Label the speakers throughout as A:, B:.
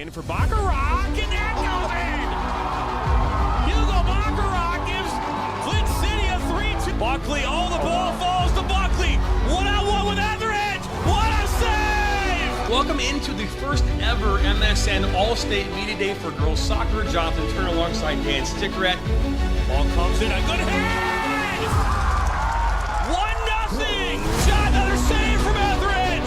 A: In for Baccarat, and that goes in! Hugo Baccarat gives Flint City a 3-2. Buckley, oh, the ball falls to Buckley. One-on-one with Etheridge. What a save!
B: Welcome into the first ever MSN All-State Media Day for girls soccer. Jonathan Turner alongside Dan Stickerett.
A: Ball comes in, a good hit! 1-0. Shot, another save from Etheridge.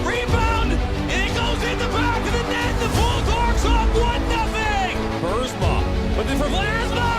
A: Rebound, and it goes in the back of the net. The Bulldogs up 1-0. Burzma, but then for Vlasma.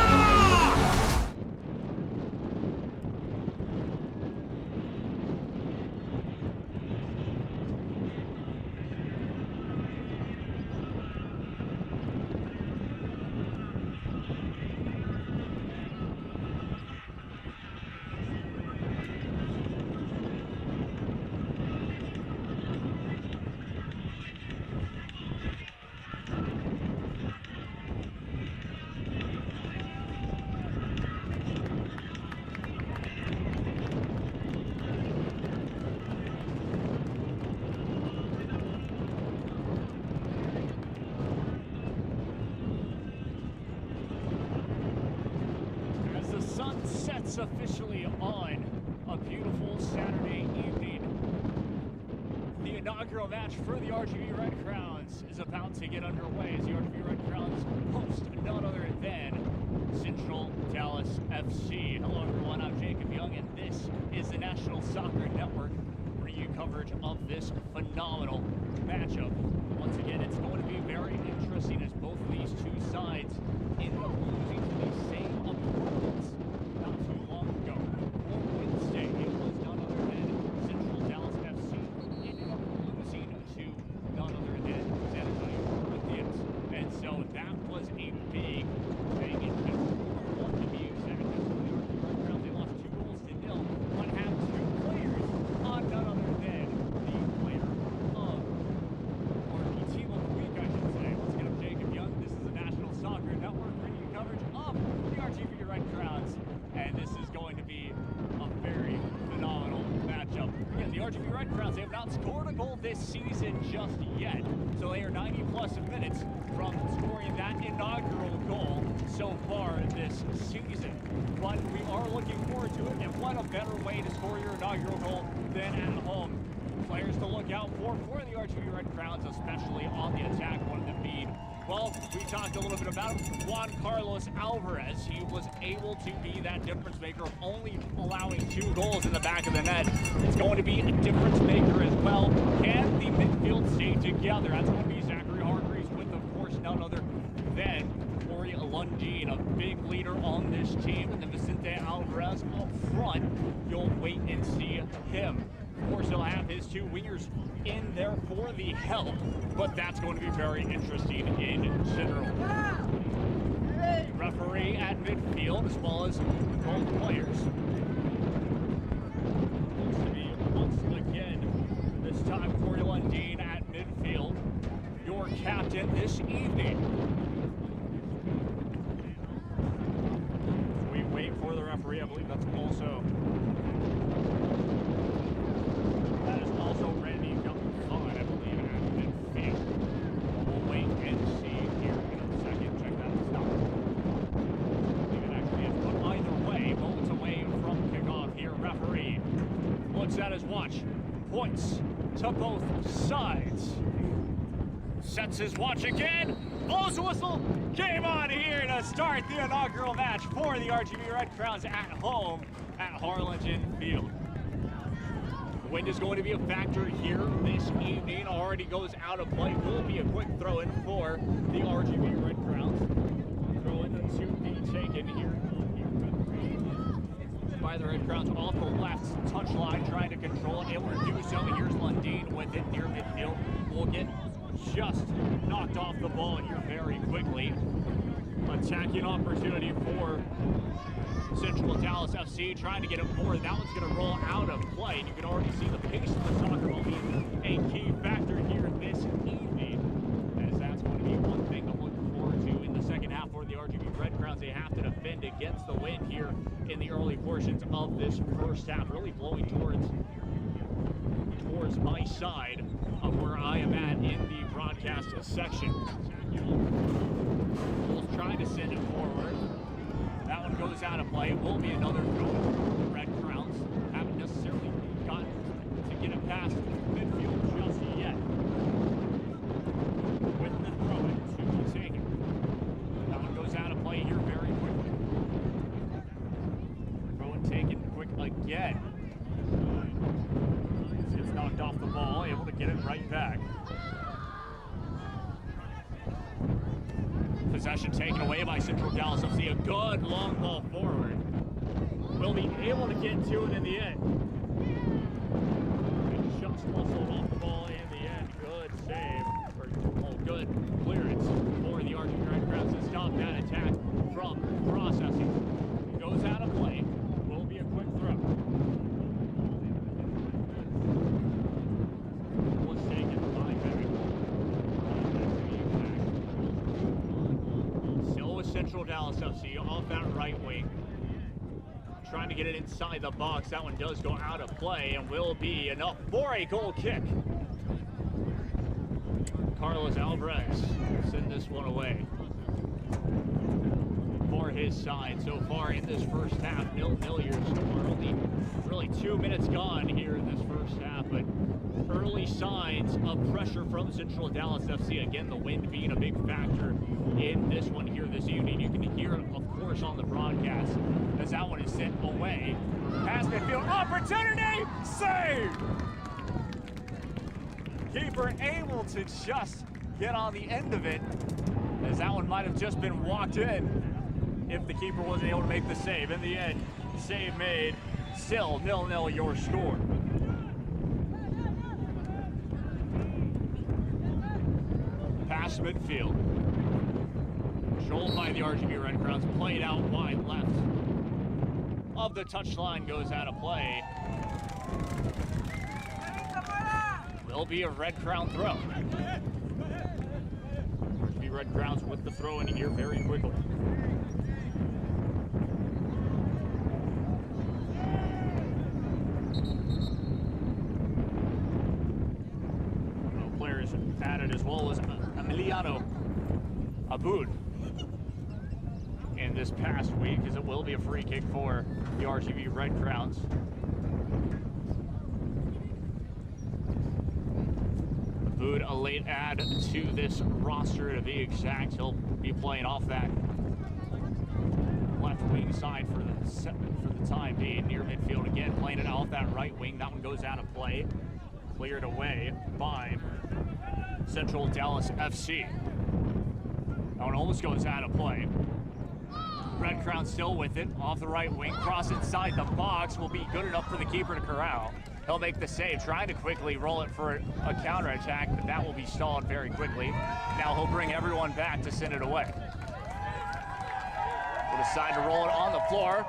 C: Sets officially on a beautiful Saturday evening. The inaugural match for the RGV Red Crowns is about to get underway as the RGV Red Crowns host none other than Central Dallas FC. Hello everyone, I'm Jacob Young and this is the National Soccer Network bringing you coverage of this phenomenal matchup. Once again, it's going to be very interesting as both of these two sides end up losing to the same opponents. Wednesday, it was none other than Central Dallas FC. Ended up losing to none other than San Antonio Corinthians. And so that was a big impact. One to be exact. The Red Crowns, they lost 2-0, but have two players on none other than the player of, or the team of the week, I should say. Once again, I'm Jacob Young. This is the National Soccer Network bringing you coverage of the RGV Red Crowns. And this is going to be a very phenomenal matchup. Again, the RGV Red Crowns, they have not scored a goal this season just yet. So they are 90-plus minutes from scoring that inaugural goal so far this season. But we are looking forward to it, and what a better way to score your inaugural goal than at home. Players to look out for the RGV Red Crowns, especially on the attack, one of them being, well, we talked a little bit about him, Juan Carlos Alvarez. He was able to be that difference maker of only allowing 2 goals in the back of the net. It's going to be a difference maker as well. Can the midfield stay together? That's going to be Zachary Hargreaves with, of course, none other than Corey Lundeen, a big leader on this team. And then Vicente Alvarez up front, you'll wait and see him. Of course, he'll have his 2 wingers in there for the help, but that's going to be very interesting in general. Referee at midfield, as well as both players. Looks to be, once again, this time Corey Lundeen at midfield, your captain this evening. We wait for the referee, I believe that's also... at his watch, points to both sides, sets his watch again, blows the whistle, game on here to start the inaugural match for the RGV Red Crowns at home at Harlingen Field. The wind is going to be a factor here this evening, already goes out of play, will be a quick throw-in for the RGV Red Crowns. Throw-in to be taken here by the Red Crowns off the left touchline, trying to control it, able to do so. Here's Lundeen with it near midfield. Will get just knocked off the ball here very quickly. Attacking opportunity for Central Dallas FC, trying to get it forward. That one's going to roll out of play, and you can already see the pace of the soccer ball being a key factor here this evening, as that's going to be one thing to look forward to in the second half for the RGV Red Crowns. They have to defend against the wind here in the early portions of this first half, really blowing towards towards my side of where I am at in the broadcast section. Bulls trying to send it forward. That one goes out of play. It will be another throw. The Red Crowns haven't necessarily gotten to get it past midfield just yet. With the throw in to be taken. That one goes out of play here very quickly. Throw in taken quick again. Gets knocked off the ball, able to get it right back. Possession taken away by Central Dallas FC. A good long ball forward. Will be able to get to it in the end. And just muscled off the ball in the end. Good save. Good clearance for the RGV Red Crowns to stop that attack from processing. It goes out of play. Will be a quick throw. Was taken by Beck. Still with Central Dallas FC off that right wing. Trying to get it inside the box. That one does go out of play and will be enough for a goal kick. Carlos Alvarez send this one away for his side. So far in this first half, 0-0 your score. Only really 2 minutes gone here in this first half, but early signs of pressure from Central Dallas FC. Again, the wind being a big factor in this one here this evening. You can hear it, of course, on the broadcast as that one is sent away. Past midfield, opportunity, save! Keeper able to just get on the end of it, as that one might have just been walked in if the keeper wasn't able to make the save. In the end, save made. Still 0-0 your score. Past midfield. Controlled by the RGV Red Crowns. Played out wide left of the touchline. Goes out of play. Will be a Red Crown throw. RGV Red Crowns with the throw in here very quickly. Players added as well as Emiliano Abud in this past week, as it will be a free kick for the RGV Red Crowns. Abud, a late add to this roster to be exact. He'll be playing off that left wing side for the time being. Near midfield again, playing it off that right wing. That one goes out of play. Cleared away by Central Dallas FC. That one almost goes out of play. Red Crown still with it, off the right wing. Cross inside the box will be good enough for the keeper to corral. He'll make the save, trying to quickly roll it for a counterattack, but that will be stalled very quickly. Now he'll bring everyone back to send it away. We'll decide to roll it on the floor.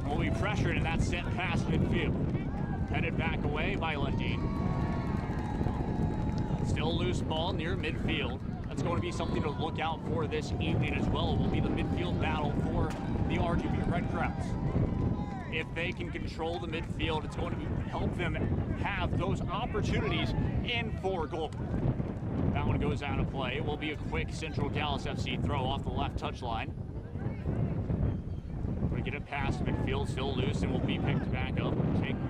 C: Will be pressured, and that's sent past midfield. Headed back away by Lundin. Still loose ball near midfield. That's going to be something to look out for this evening as well. It will be the midfield battle for the RGV Red Crowns. If they can control the midfield, it's going to help them have those opportunities in for goal. That one goes out of play. It will be a quick Central Dallas FC throw off the left touchline. We get it past midfield, still loose, and will be picked back up,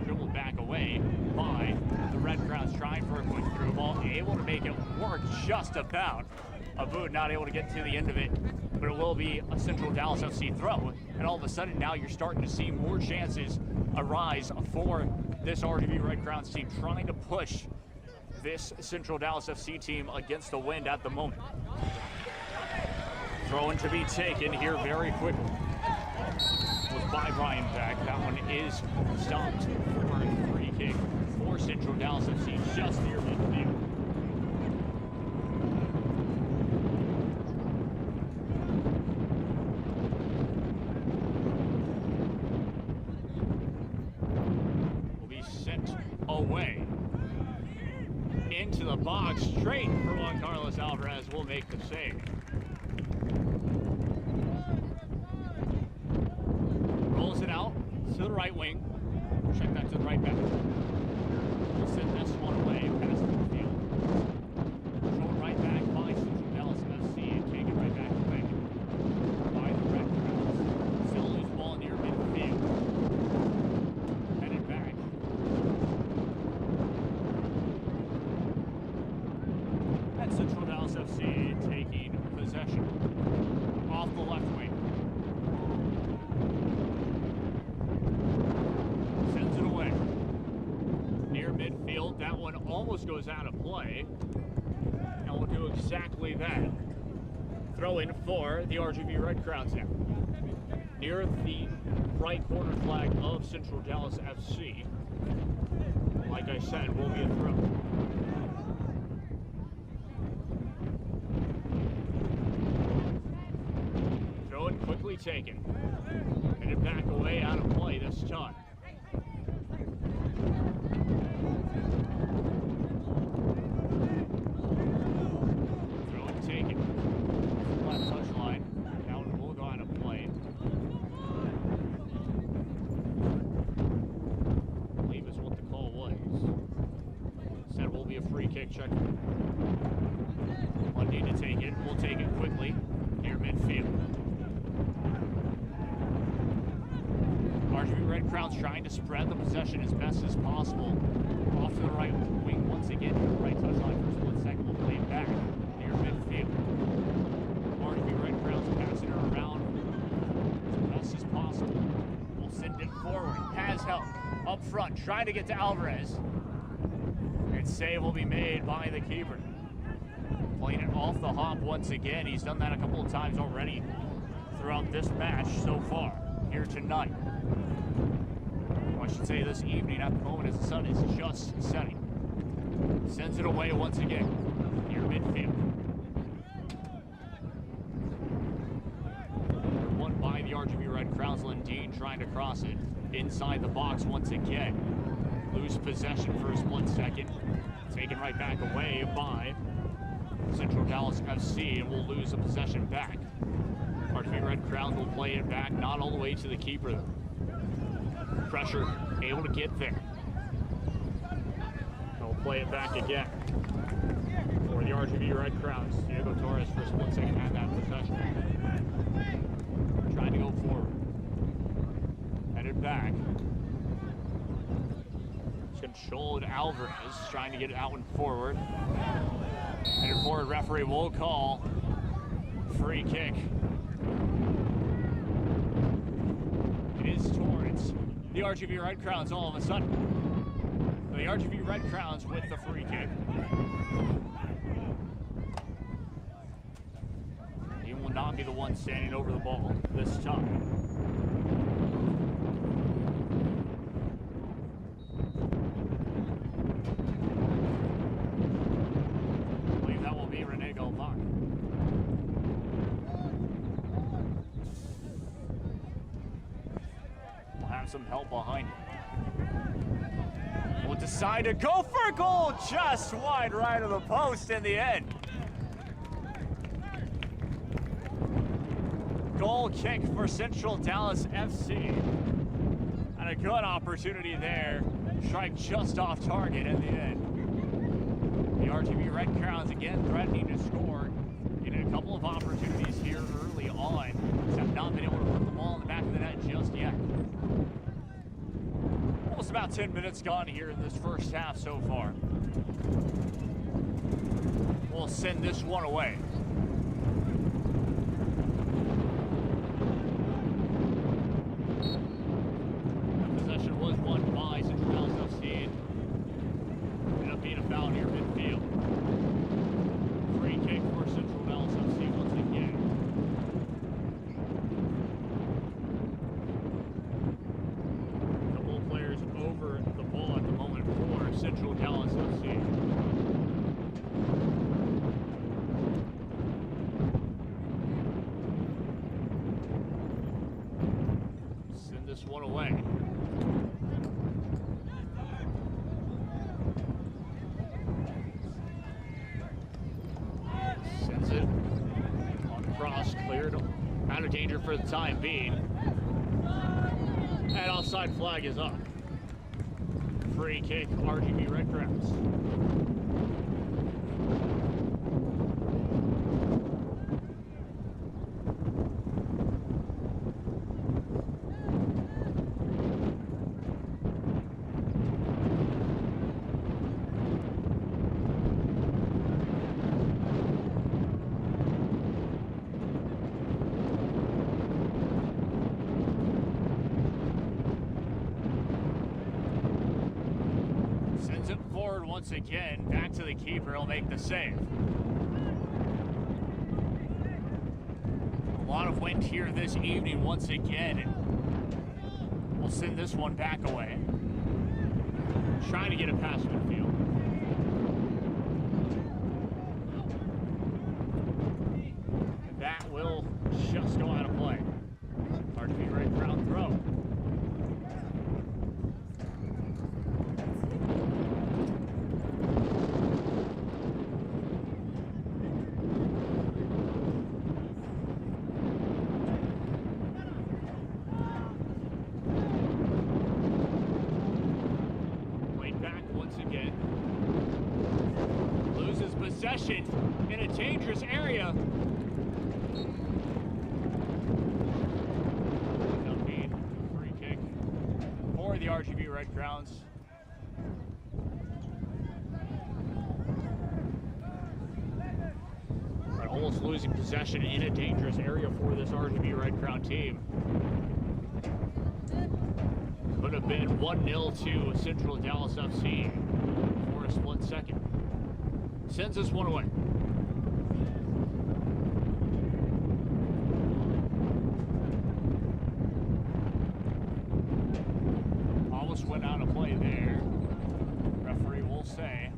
C: dribbled back away by the Red Crowns, trying for a quick through ball, able to make it work just about. Abud not able to get to the end of it, but it will be a Central Dallas FC throw. And all of a sudden now you're starting to see more chances arise for this RGV Red Crowns team, trying to push this Central Dallas FC team against the wind at the moment. Throw-in to be taken here very quickly. Was by Brian Beck. That one is stopped for a free kick for Central Dallas FC just near midfield. Will be sent away into the box, straight for Juan Carlos Alvarez. Will make the save. Rolls it out to the right wing. Check that to the right back. will send this one away past the field. Thrown right back by Central Dallas FC and taken right back away by the Red Crowns. Still loose ball near midfield. Headed back. And Central Dallas FC taking possession off the left wing. Sends it away. Near midfield, that one almost goes out of play. And we'll do exactly that. Throw in for the RGV Red Crowns now. Near the right corner flag of Central Dallas FC. Like I said, will be a throw. Throw it quickly taken. Headed back away, out of play this time. Throw it taken. Left touchline. That one will go out of play. I believe is what the call was. Said will be a free kick check. One need to take it. We'll take it quickly near midfield. RGV Red Crowns trying to spread the possession as best as possible. Off to the right wing once again, to the right touchline for a split second. We'll play it back near midfield. RGV Red Crowns passing it around as best as possible. We'll send it forward. Has help up front, trying to get to Alvarez. And save will be made by the keeper. Playing it off the hop once again. He's done that a couple of times already throughout this match so far here tonight. I should say this evening at the moment as the sun is just setting. Sends it away once again near midfield. Won by the RGV Red Crowns. Lindeen trying to cross it inside the box once again. Lose possession for a split second. Taken right back away by Central Dallas FC, and we'll lose the possession back. RGV Red Crowns will play it back, not all the way to the keeper though. Pressure able to get there. They'll play it back again for the RGV Red Crowns. Diego Torres for a split second had that possession. Trying to go forward. Headed back. It's controlled Alvarez, trying to get it out and forward. Headed forward, referee will call free kick. It is towards the RGV Red Crowns all of a sudden. The RGV Red Crowns with the free kick. He will not be the one standing over the ball this time. I believe that will be Rene Galvac. Some help behind it. Will decide to go for a goal just wide right of the post in the end. Goal kick for Central Dallas FC. And a good opportunity there. Strike just off target in the end. The RGV Red Crowns again threatening to score. Getting a couple of opportunities here early on. Just have not been able to put the ball in the back of the net just yet. Almost about 10 minutes gone here in this first half so far. We'll send this one away. The possession was won by Central Dallas FC. Ended up being a foul near midfield. Free kick for Central Dallas FC once again. Over the ball at the moment for Central Dallas FC. Send this one away. Sends it on cross, cleared out of danger for the time being. And offside flag is up. free kick, RGV Red Crowns. Sends it forward once again, back to the keeper, he'll make the save. A lot of wind here this evening once again, and we'll send this one back away. Trying to get it past midfield. And that will just go out of play. RGV Red Crown throw. Loses possession in a dangerous area. Up being a free kick for the RGV Red Crowns. But almost losing possession in a dangerous area for this RGV Red Crown team. Could have been 1-0 to Central Dallas FC for a split second. Sends this one away. Almost went out of play there. Referee will say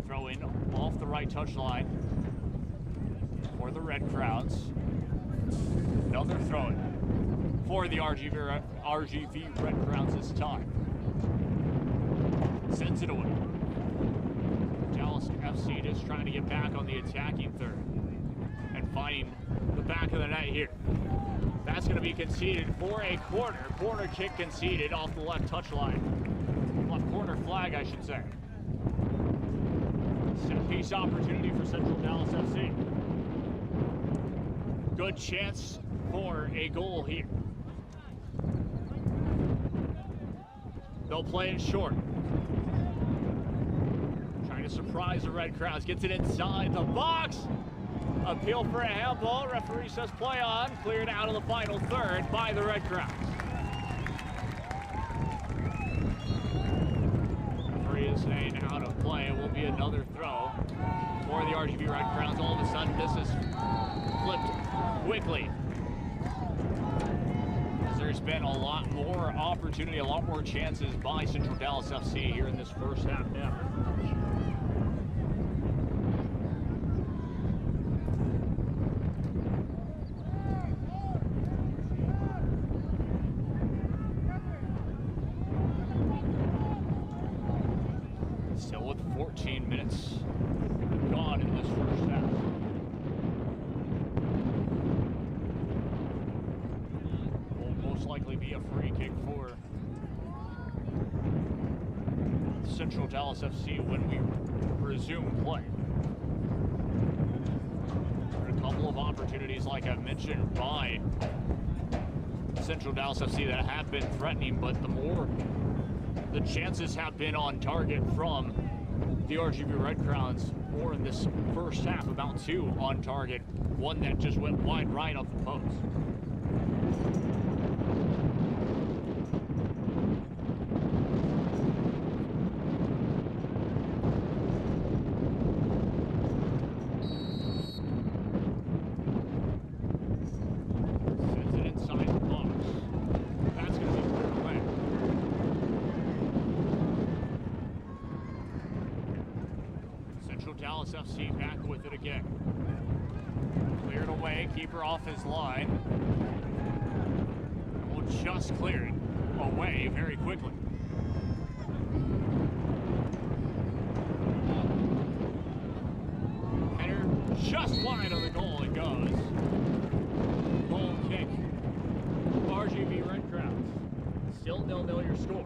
C: throw in off the right touchline for the Red Crowns. Another throw in for the RGV Red Crowns this time. Sends it away. Dallas FC just trying to get back on the attacking third and finding the back of the net here. That's going to be conceded for a corner. Corner kick conceded off the left touchline. Left corner flag, I should say. Set piece opportunity for Central Dallas FC. Good chance for a goal here. They'll play it short. Trying to surprise the Red Crowns. Gets it inside the box. Appeal for a handball. Referee says play on. Cleared out of the final third by the Red Crowns. Referee is saying out of play. It will be another throw for the RGV Red Crowns. All of a sudden, this is flipped quickly. There's been a lot more opportunity, a lot more chances by Central Dallas FC here in this first half now. Still with 14 minutes gone in this first half. Likely be a free kick for Central Dallas FC when we resume play. There are a couple of opportunities, like I mentioned, by Central Dallas FC that have been threatening, but the chances have been on target from the RGV Red Crowns more in this first half, about 2 on target, one that just went wide right off the post. Dallas FC back with it again. Cleared away, keeper off his line. Will just clear it away very quickly. Header just wide of the goal it goes. Goal kick. RGV Red Crowns. Still 0-0 your score.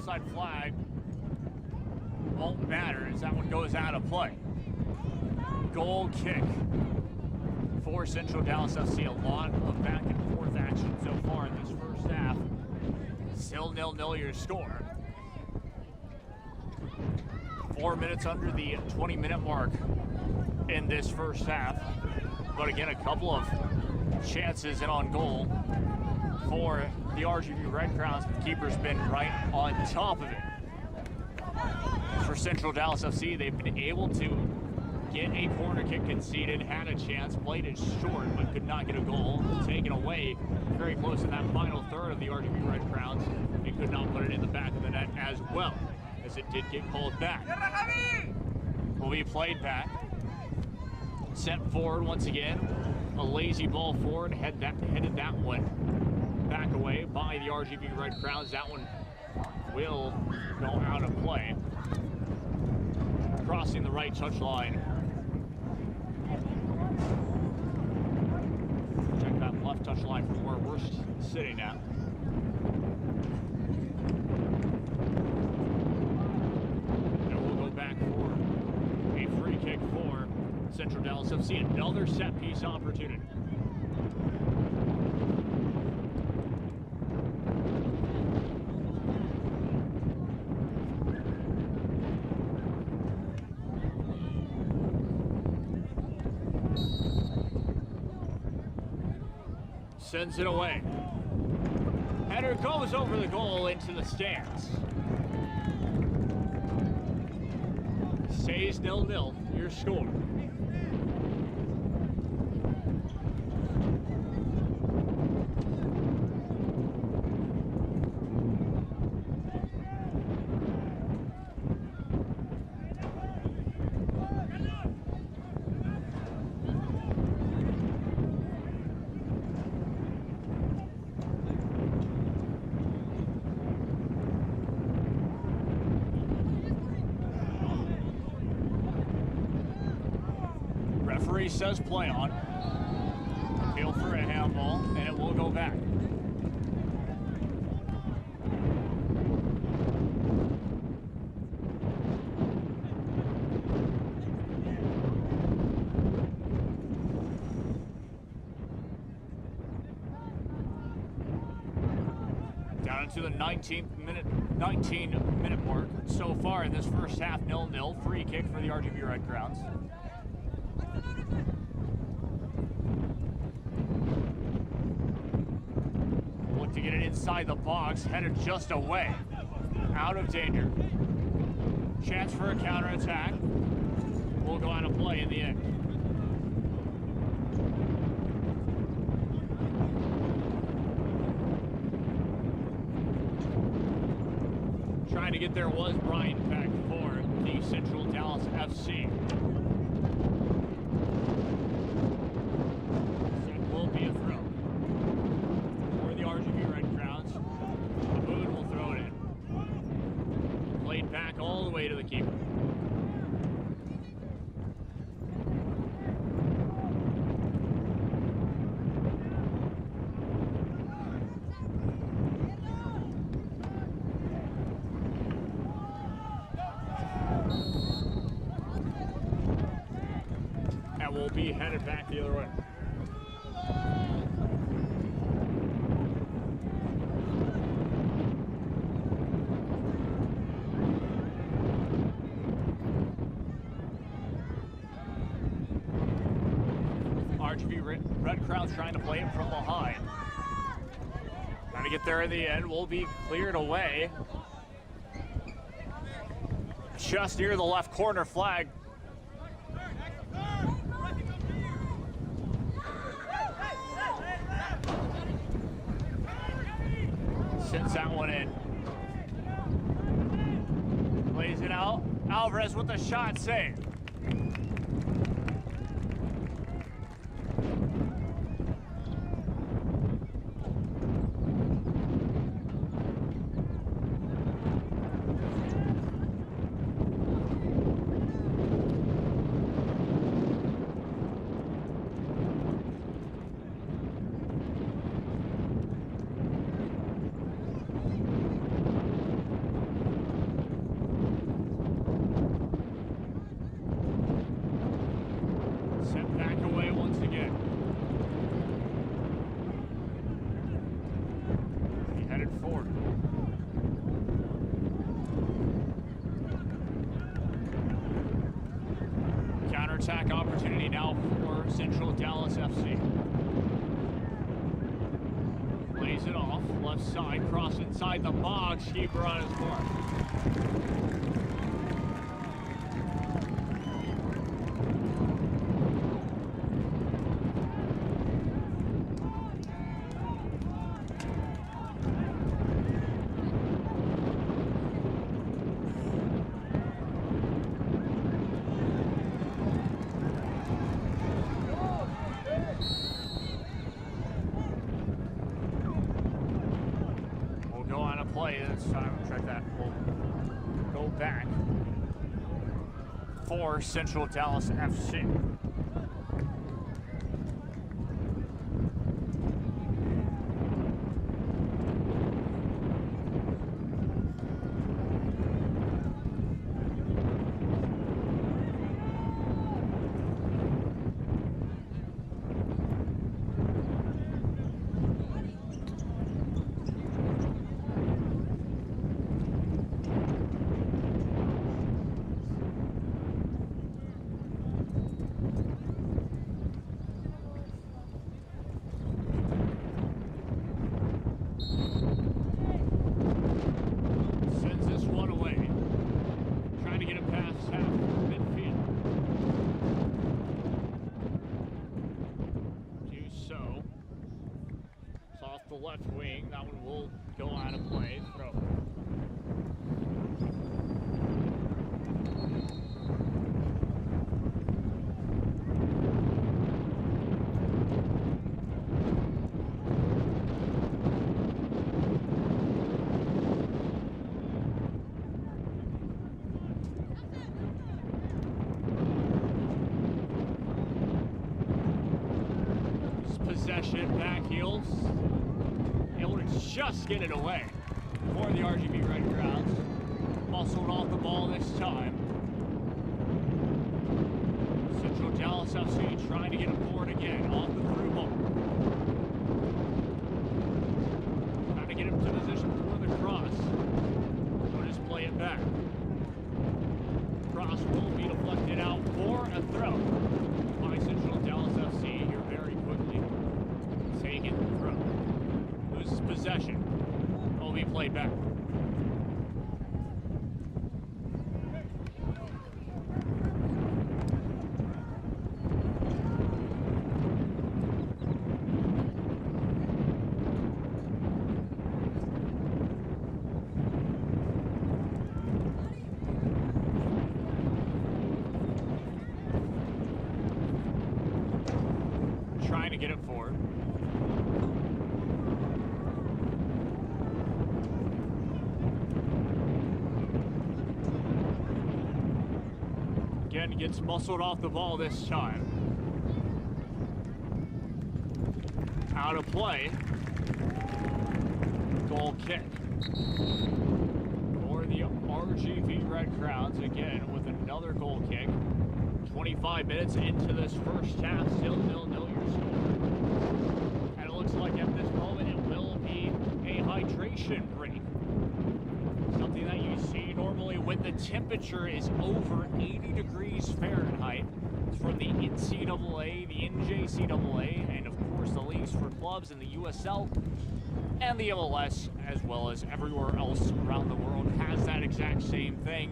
C: onside flag won't matter as that one goes out of play. Goal kick for Central Dallas FC. A lot of back and forth action so far in this first half. Still 0-0 your score. 4 minutes under the 20-minute mark in this first half. But again, a couple of chances in on goal for the RGV Red Crowns. The keeper's been right on top of it. For Central Dallas FC, they've been able to get a corner kick conceded, had a chance, played it short, but could not get a goal. Taken away very close in that final third of the RGV Red Crowns, and could not put it in the back of the net as well, as it did get called back. Will be played back. Sent forward once again. A lazy ball forward, headed that one back away by the RGV Red Crowns. That one will go out of play. Crossing the right touchline. Check that left touchline from where we're sitting at. And we'll go back for a free kick for Central Dallas FC. Another set piece opportunity. Sends it away. Header goes over the goal into the stands. Stays 0-0, your score. Referee says play on. Feel for a handball, and it will go back. Down into the 19 minute mark so far in this first half. 0-0. Free kick for the RGV Red Crowns. Look to get it inside the box, headed just away. Out of danger. Chance for a counterattack. Will go out of play in the end. Trying to get there was Brian Peck for the Central Dallas FC. That will be a throw for the RGV Red Crowns. Abood will throw it in. Played back all the way to the keeper. Will be headed back the other way. RGV Red Crowns trying to play it from behind. Trying to get there in the end. Will be cleared away. Just near the left corner flag. Sends that one in. Plays it out. Alvarez with the shot save. counterattack opportunity now for Central Dallas FC. Plays it off, left side, cross inside the box, keeper on his mark. Play this time. Check that. We'll go back for Central Dallas FC. The left wing, that one will go out of play. Throw. Possession, back heels. Able to just get it away for the RGV Red Crowns. Muscled off the ball this time. Central Dallas FC trying to get a board again off the through ball. Trying to get him to position for the cross. We'll just play it back. Cross will be deflected out for a throw by Central Dallas FC here very quickly. Taking the throw. Loses possession. Will be played back. Trying to get it forward. Again, gets muscled off the ball this time. Out of play. Goal kick. For the RGV Red Crowns, again, with another goal kick. 25 minutes into this first half, still 0-0 your score. And it looks like at this moment it will be a hydration break. Something that you see normally when the temperature is over 80 degrees Fahrenheit. It's from the NCAA, the NJCAA, and of course the leagues for clubs in the USL and the MLS, as well as everywhere else around the world, has that exact same thing.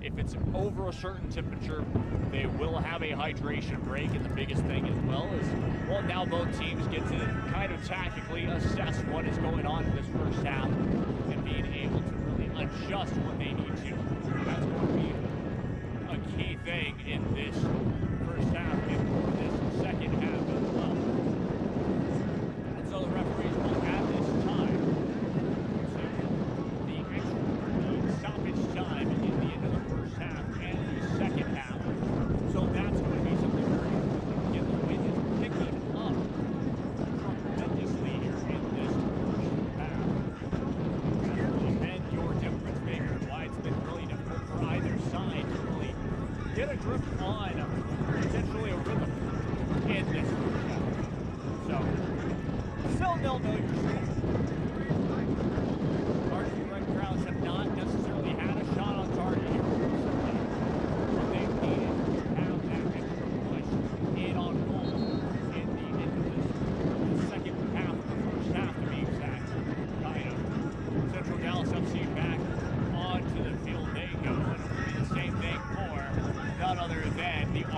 C: If it's over a certain temperature, they will have a hydration break. And the biggest thing as well is, well, now both teams get to kind of tactically assess what is going on in this first half and being able to really adjust when they need to. That's going to be a key thing in this first half and for this second half as well. And so the referees will at this time to the extra stoppage time in the end of the first half and the second half. So that's going to be something very important. Again, the wind is picking up tremendously here in this first half. That's really been your difference maker, why it's been really difficult for either side to really get a grip on potentially a rhythm in this first half. So, still 0-0 your score. RGV Red Crowns have not necessarily had a shot on target here. But they needed to have that extra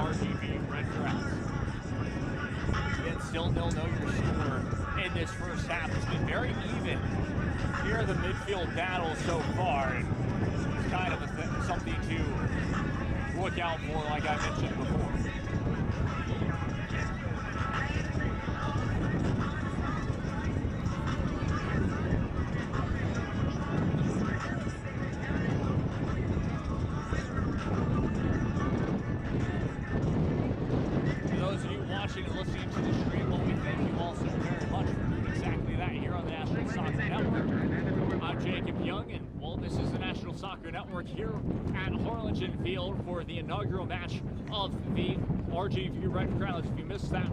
C: RGV Red Crowns. Again, still nil your score in this first half. It's been very even here in the midfield battle so far. And it's kind of something to look out for, like I mentioned before. For those of you watching and listening to the stream, well, we thank you all so very much for doing exactly that here on the National Soccer Network. I'm Jacob Young, and well, this is the National Soccer Network here at Harlingen Field for the inaugural match of the RGV Red Crowns. If you missed that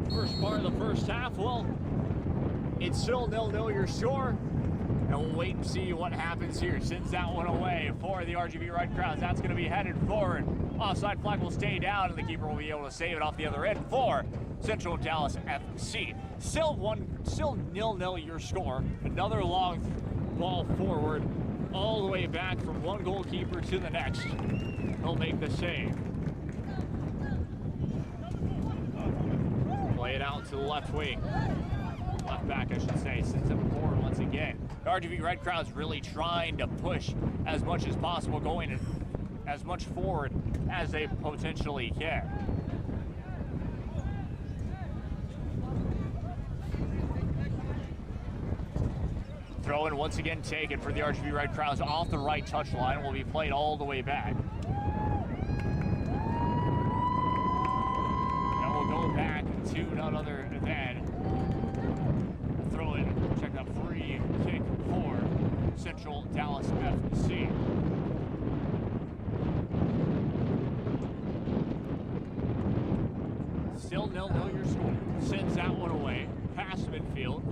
C: first part of the first half, well, it's still 0-0 your score. And we'll wait and see what happens here. Sends that one away for the RGV Red Crowns. That's going to be headed forward. Offside flag will stay down, and the keeper will be able to save it off the other end for Central Dallas FC. Still 0-0 your score. Another long ball forward, all the way back from one goalkeeper to the next. He'll make the save. Play it out to the left wing. Left back, I should say, sends it forward once again. The RGV Red Crowns really trying to push as much as possible, going as much forward as they potentially can. Throw in once again taken for the RGV Red Crowns off the right touchline, will be played all the way back. And we'll go back to none other than throw in, check that free kick for Central Dallas FC. Still 0-0 your score. Sends that one away. Past midfield.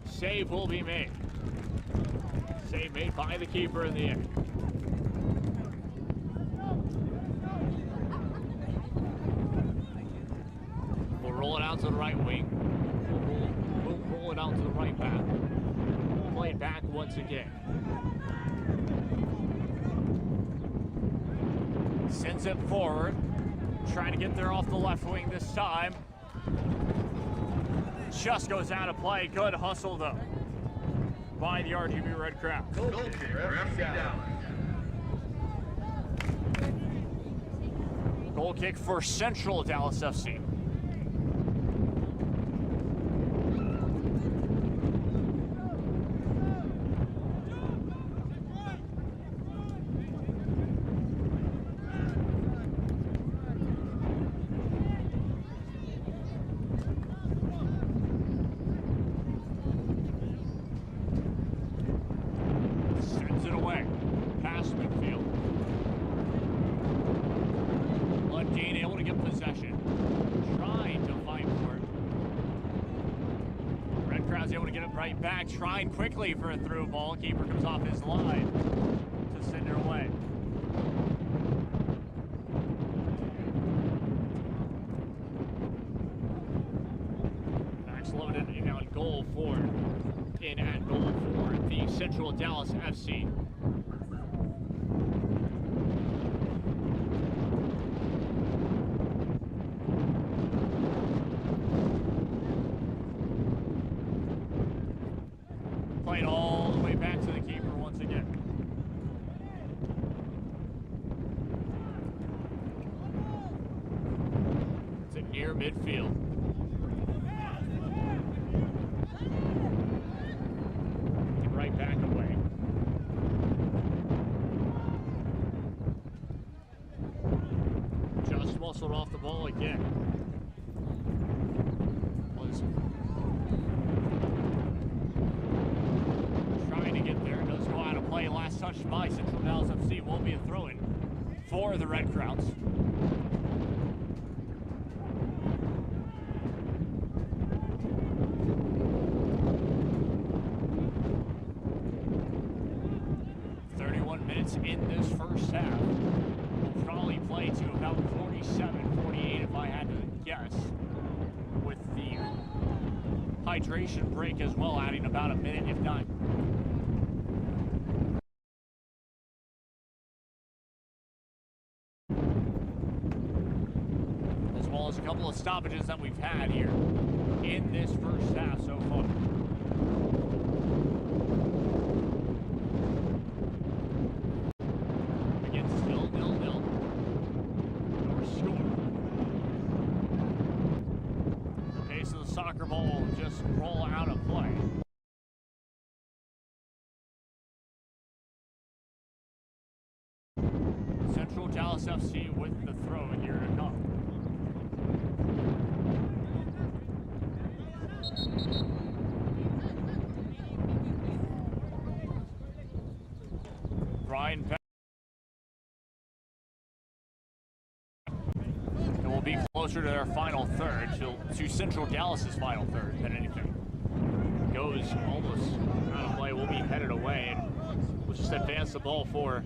C: Save will be made. Save made by the keeper in the end. We'll roll it out to the right wing. We'll roll it out to the right back. Play it back once again. Sends it forward. Trying to get there off the left wing this time. Just goes out of play. Good hustle, though, by the RGV Red Crowns. Goal kick for Central Dallas FC. Able to get it right back, trying quickly for a through ball. Keeper comes off his line to send it away. Max loaded in on goal for the Central Dallas FC. Played all the way back to the keeper once again. It's near midfield. Get right back away. Just muscled off the ball again. Last touch by Central Dallas FC will be a throw-in for the Red Crowns. Minutes in this first half. We'll probably play to about 47, 48 if I had to guess, with the hydration break as well, adding about a minute, if not couple of stoppages that we've had here in this first half so far. Again, still 0-0. Or score. The pace of the soccer ball will just roll out of play. Central Dallas FC with the throw here to come. Brian Peck. It will be closer to their final third, to Central Dallas's final third than anything. Goes almost out of play, will be headed away, and we'll just advance the ball for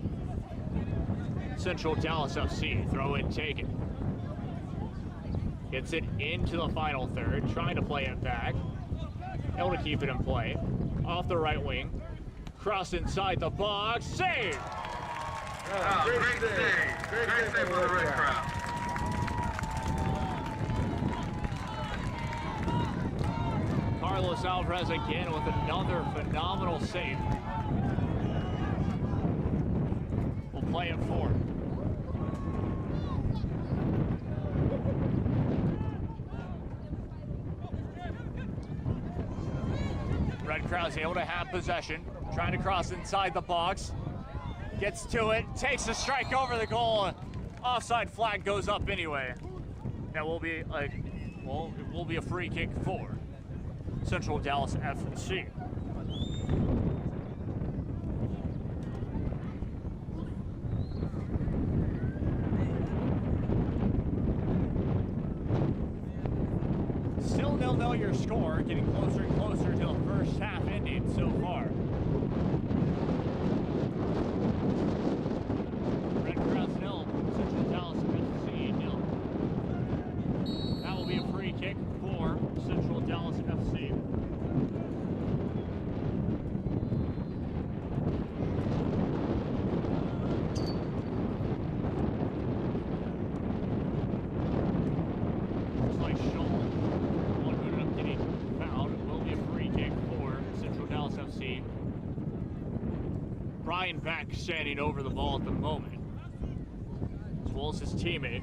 C: Central Dallas FC. Throw in, take it. Gets it into the final third, trying to play it back. Able to keep it in play. Off the right wing. Cross inside the box. Save!
D: Oh, great save. Great save for the Red Crowd.
C: Carlos Alvarez again with another phenomenal save. We'll play it forward. Red Crowd's able to have possession, trying to cross inside the box. Gets to it, takes a strike over the goal. Offside flag goes up anyway. That will be a, well, it will be a free kick for Central Dallas FC. Still 0-0 your score, getting closer and closer to the first half ending so far. Red Crowds 0, Central Dallas FC 0. That will be a free kick for Central Dallas FC. Looks like Shaw, one who ended up getting fouled, will be a free kick for Central Dallas FC. Brian Beck standing over the ball at the moment, as well as his teammate.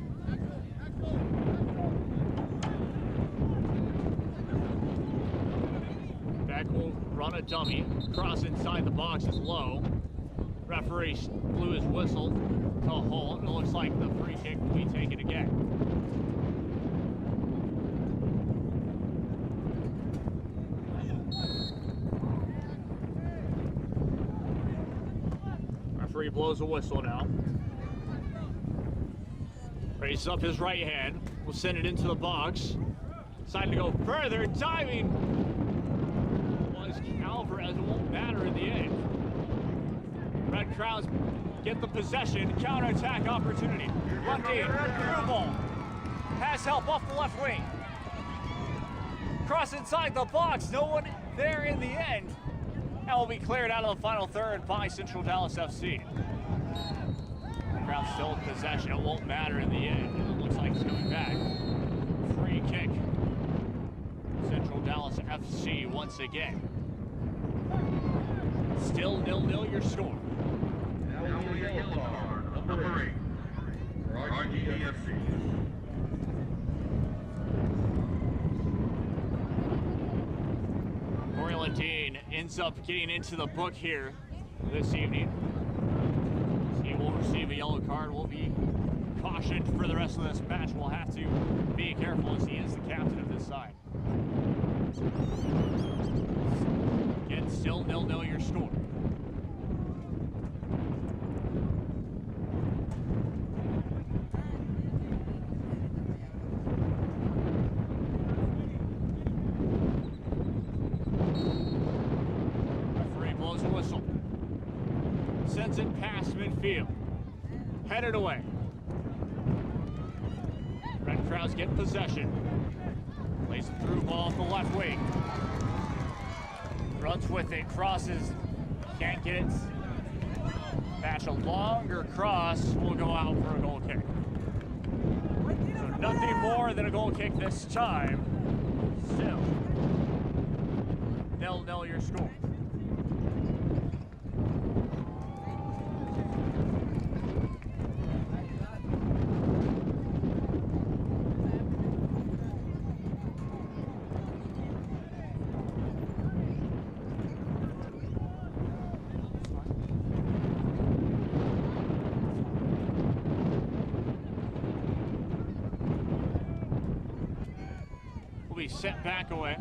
C: Beck will run a dummy. Cross inside the box is low. Referee blew his whistle to a halt, and it looks like the free kick will be taken again. Referee blows a whistle now. Raises up his right hand. Will send it into the box. Decided to go further. Diving was Alvarez. It won't matter in the end. Red Crowds get the possession. Counterattack opportunity. Lundy, through ball. Pass help off the left wing. Cross inside the box. No one there in the end. That will be cleared out of the final third by Central Dallas FC. Crowd still in possession. It won't matter in the end. It looks like it's coming back. Free kick. Central Dallas FC once again. Still 0-0 your score.
D: That will be a yellow card, number 8, for RGV FC.
C: Dean ends up getting into the book here this evening. He will receive a yellow card, will be cautioned for the rest of this match. We'll have to be careful as he is the captain of this side. Again, still 0-0 your score. Whistle. Sends it past midfield. Headed away. Red Crowds get possession. Plays a through ball off the left wing. Runs with it, crosses. Can't get it. Bash a longer cross will go out for a goal kick. So Nothing more than a goal kick this time. Still, 0-0 your score. Be set back away.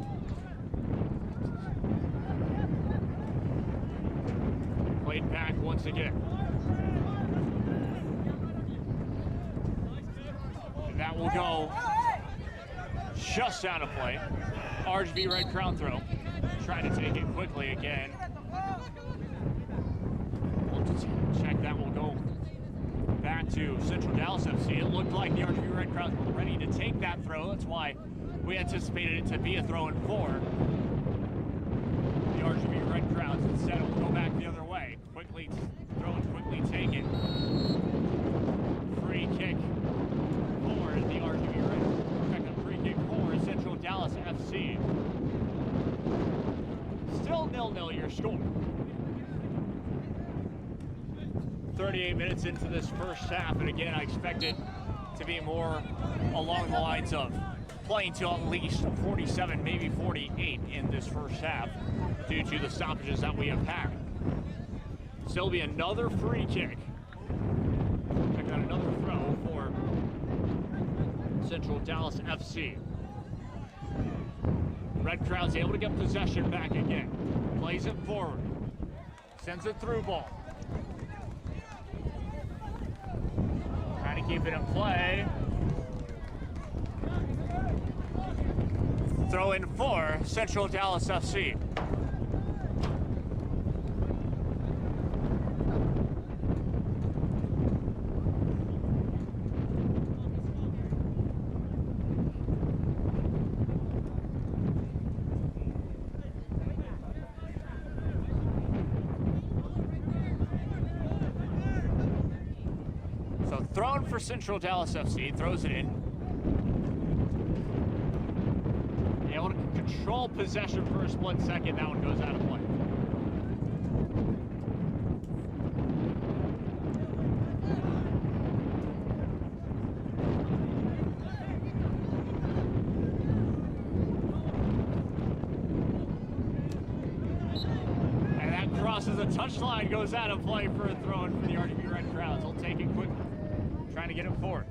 C: Played back once again. And that will go just out of play. RGV red crown throw. Trying to take it quickly again. We'll just check that will go back to Central Dallas FC. It looked like the RGV red crowns were ready to take that throw. That's why we anticipated it to be a throw-in for the RGV Red Crowns. Instead, it will go back the other way. Quickly throw and quickly take it. Free kick for the RGV Red. Second free kick for Central Dallas FC. Still 0-0 your score. 38 minutes into this first half, and again, I expect it to be more along the lines of playing till at least 47, maybe 48 in this first half due to the stoppages that we have had. Still be another free kick. Check out another throw for Central Dallas FC. Red Crowns able to get possession back again. Plays it forward. Sends a through ball. Trying to keep it in play. Throw in for Central Dallas FC. So thrown for Central Dallas FC, throws it in. Able to control possession for a split second. That one goes out of play. And that crosses the touchline, goes out of play for a throw-in for the RGV Red Crowns. They'll take it quickly, trying to get it forward.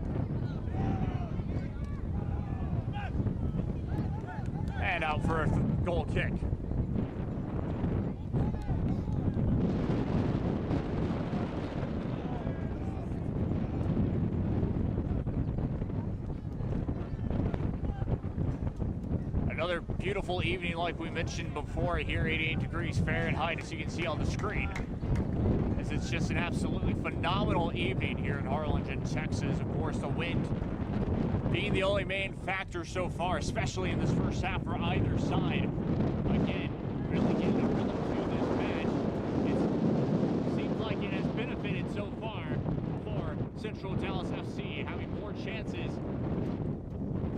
C: And out for a goal kick. Another beautiful evening like we mentioned before here, 88 degrees Fahrenheit, as you can see on the screen. As it's just an absolutely phenomenal evening here in Harlingen, Texas. Of course, the wind being the only main factor so far, especially in this first half for either side. Again, really getting a rhythm to this match. It seems like it has benefited so far for Central Dallas FC, having more chances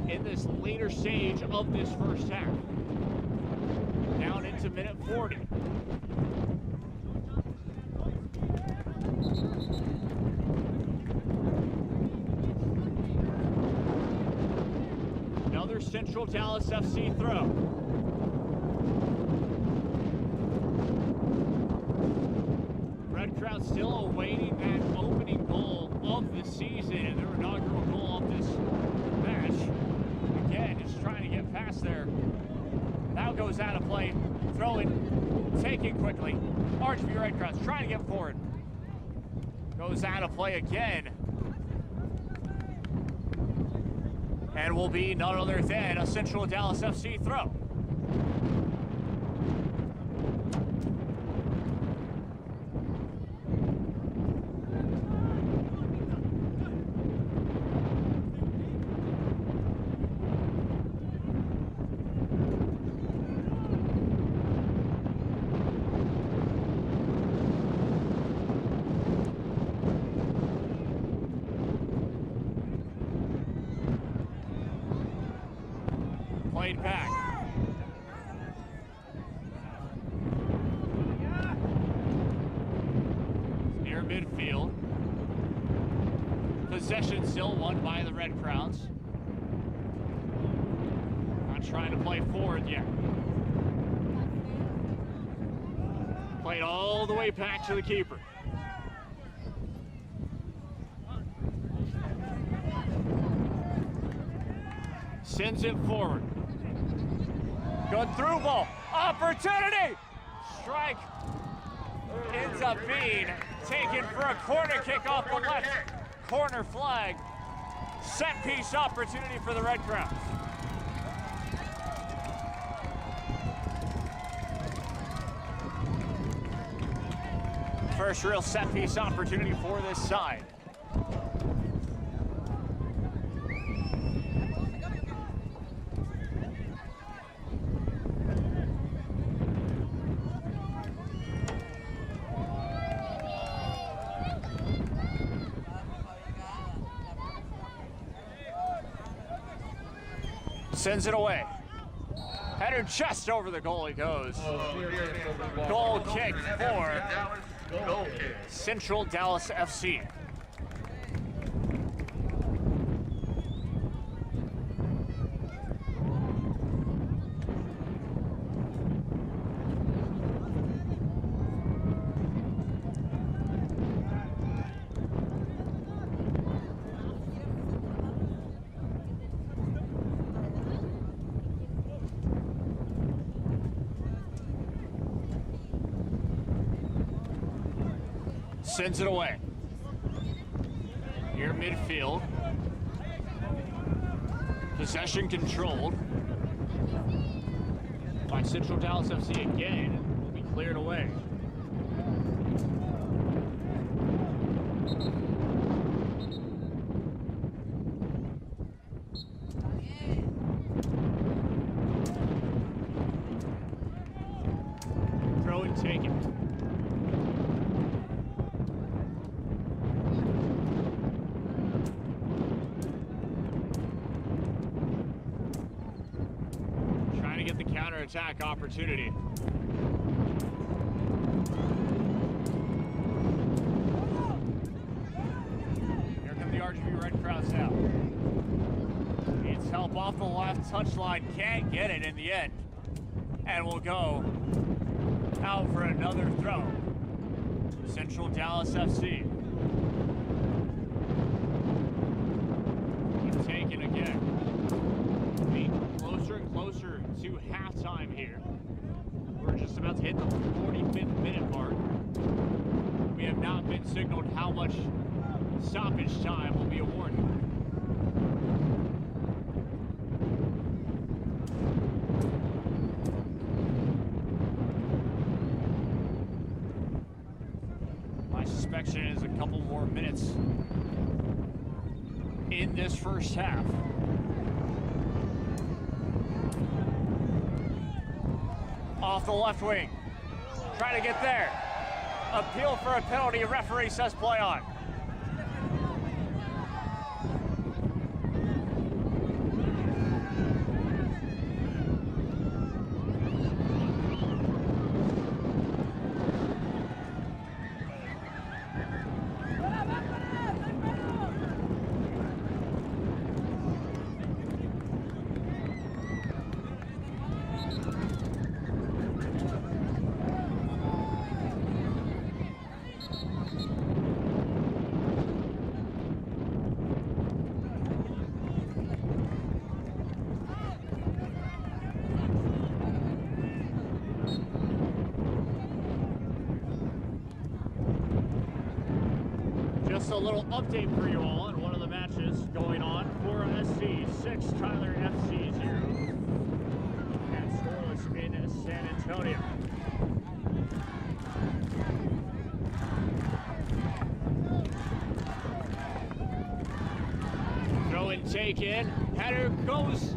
C: in this later stage of this first half. Down into minute 40. Another Central Dallas FC throw. Red Crowd still awaiting that opening goal of the season and their inaugural goal of this match. Again, just trying to get past there. Now goes out of play. Throw it, taken quickly. RGV Red Crowds trying to get forward. Goes out of play again. And will be none other than a Central Dallas FC throw. midfield. Possession still won by the Red Crowns. Not trying to play forward yet. Played all the way back to the keeper. Sends it forward. Good through ball. Opportunity! Strike ends up being taken for a corner kick off the left corner flag. Set piece opportunity for the Red Crowns. First real set piece opportunity for this side. Sends it away. Header just over the goalie goes. Goal kick for Central Dallas FC. Sends it away. Near midfield. Possession controlled by Central Dallas FC again. Will be cleared away. Throw and take it. Attack opportunity. Here come the RGV Red Crowns now. Needs help off the left touchline, can't get it in the end. And will go out for another throw. Central Dallas FC. Taken again. Closer and closer to halftime here. We're just about to hit the 45th minute mark. We have not been signaled how much stoppage time will be awarded. My suspicion is a couple more minutes in this first half. Off the left wing, trying to get there. Appeal for a penalty, referee says play on. Just a little update for you all on one of the matches going on for SC 6, Tyler FC 0. And scoreless in San Antonio. Throw and take in. Header goes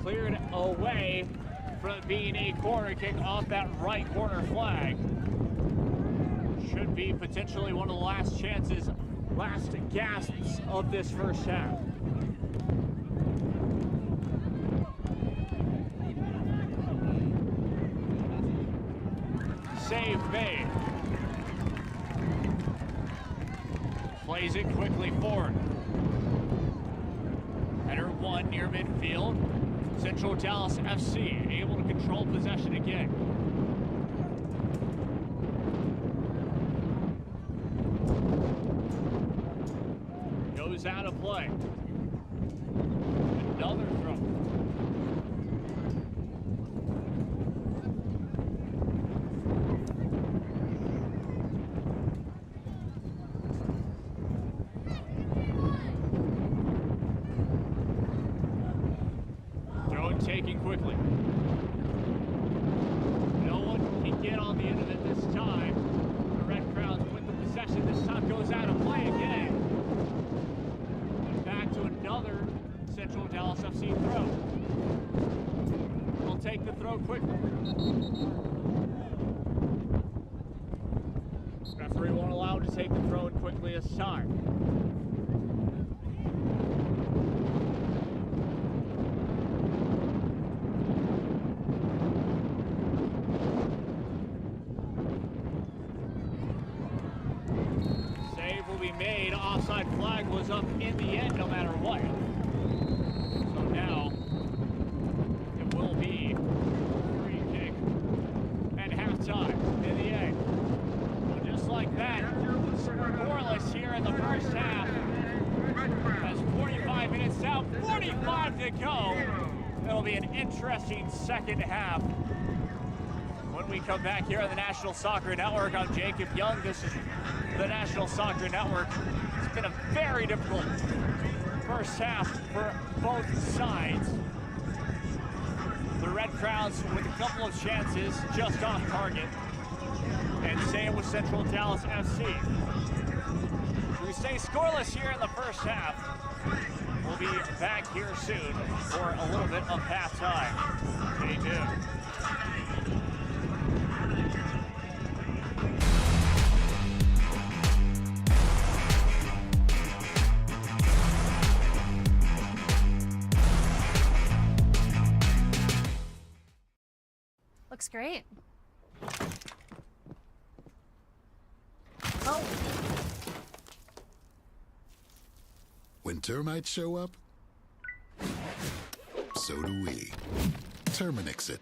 C: cleared away from being a corner kick off that right corner flag. Should be potentially one of the last chances, last gasps of this first half. save made. Plays it quickly forward. Header one near midfield. Central Dallas FC able to control possession again. Goes out of play. Another throw. Throw taken quickly. No one can get on the end of it this time. The Red Crowns with the possession. This time goes out of play again. And back to another Central Dallas FC throw. We'll take the throw quickly. Referee won't allow him to take the throw in quickly this time. Save will be made. Offside flag was up in the end no matter what. So now it will be free kick at halftime in the end. Well, just like that, scoreless here in the first half. As 45 minutes down, 45 to go. It'll be an interesting second half. When we come back here on the National Soccer Network, I'm Jacob Young. This is the National Soccer Network. It's been a very difficult first half for both sides. The Red Crowns with a couple of chances just off target. And same with Central Dallas FC. We stay scoreless here in the first half. We'll be back here soon for a little bit of halftime. Stay tuned.
E: Looks great. Oh.
F: When termites show up, so do we. Terminix it.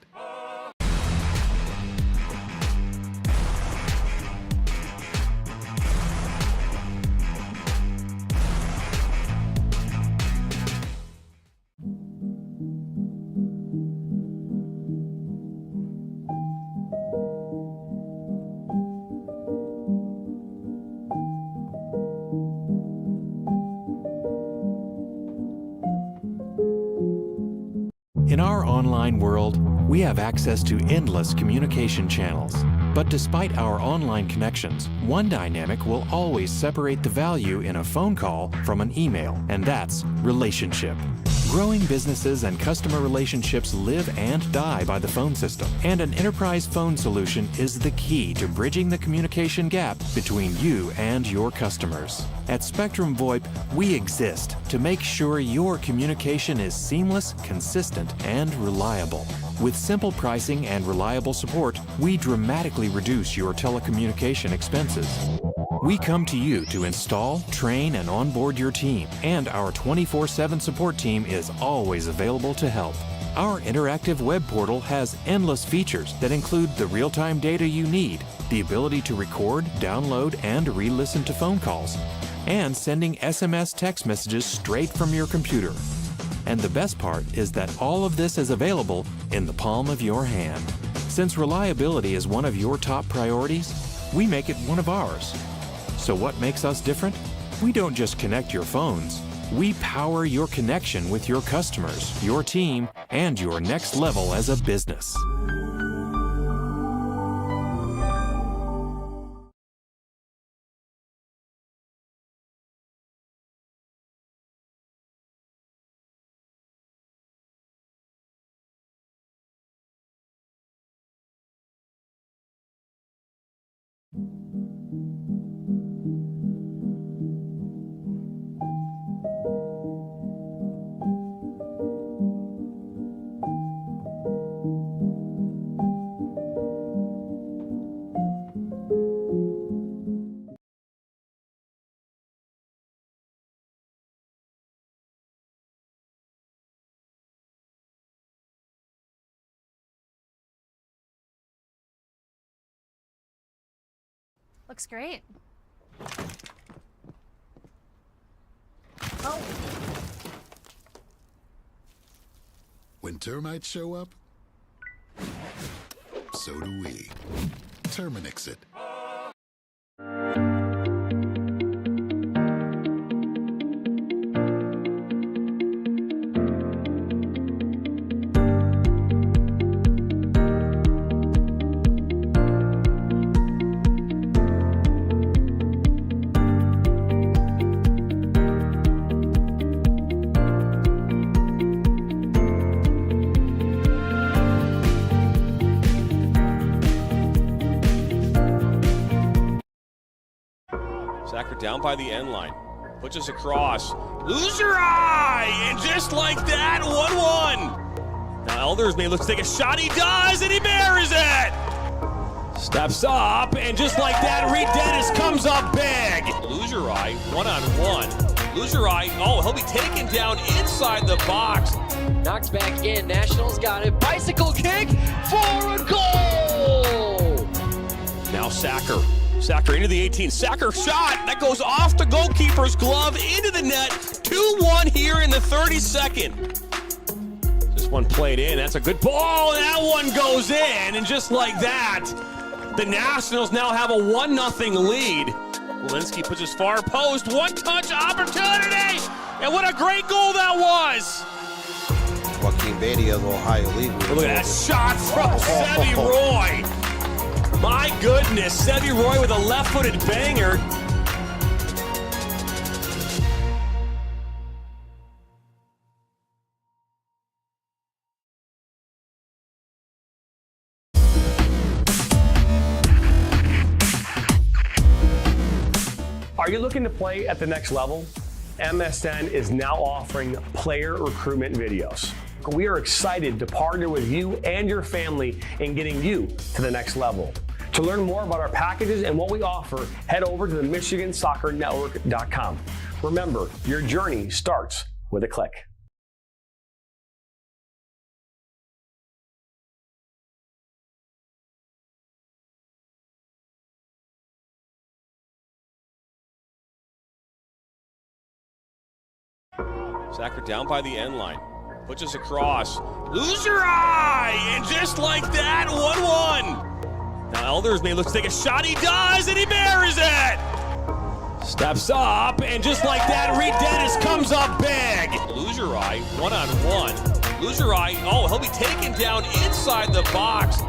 G: In our online world, we have access to endless communication channels. But despite our online connections, one dynamic will always separate the value in a phone call from an email, and that's relationship. Growing businesses and customer relationships live and die by the phone system, and an enterprise phone solution is the key to bridging the communication gap between you and your customers. At Spectrum VoIP, we exist to make sure your communication is seamless, consistent, and reliable. With simple pricing and reliable support, we dramatically reduce your telecommunication expenses. We come to you to install, train, and onboard your team, and our 24/7 support team is always available to help. Our interactive web portal has endless features that include the real-time data you need, the ability to record, download, and re-listen to phone calls, and sending SMS text messages straight from your computer. And the best part is that all of this is available in the palm of your hand. Since reliability is one of your top priorities, we make it one of ours. So what makes us different? We don't just connect your phones. We power your connection with your customers, your team, and your next level as a business.
E: Looks great. Oh.
F: When termites show up, so do we. Terminix it.
B: Sacker down by the end line. Puts us across. Loser eye! And just like that, 1-1. Now Elders may look to take a shot. He does, and he buries it! Steps up, and just like that, Reed Dennis comes up big. Loser eye, one-on-one. Loser eye, oh, he'll be taken down inside the box.
H: Knocked back in. Nationals got it. Bicycle kick for a goal!
B: Now Sacker. Sacker into the 18. Sacker shot. That goes off the goalkeeper's glove into the net. 2-1 here in the 32nd. Just one played in. That's a good ball. And that one goes in. And just like that, the Nationals now have a 1-0 lead. Walensky puts his far post. One-touch opportunity. And what a great goal that was.
I: Joaquin Beatty of Ohio League.
B: Look at that shot from Sevy Roy. My goodness, Sevy Roy with a left-footed banger.
J: Are you looking to play at the next level? MSN is now offering player recruitment videos. We are excited to partner with you and your family in getting you to the next level. To learn more about our packages and what we offer, head over to the MichiganSoccerNetwork.com. Remember, your journey starts with a click.
B: Sacker down by the end line. Puts us across. Loser eye! And just like that, 1-1. Now Elders may look to take a shot. He does, and he buries it! Steps up, and just like that, Reed Dennis comes up big. Loser eye, one-on-one. Loser eye, oh, he'll be taken down inside the box.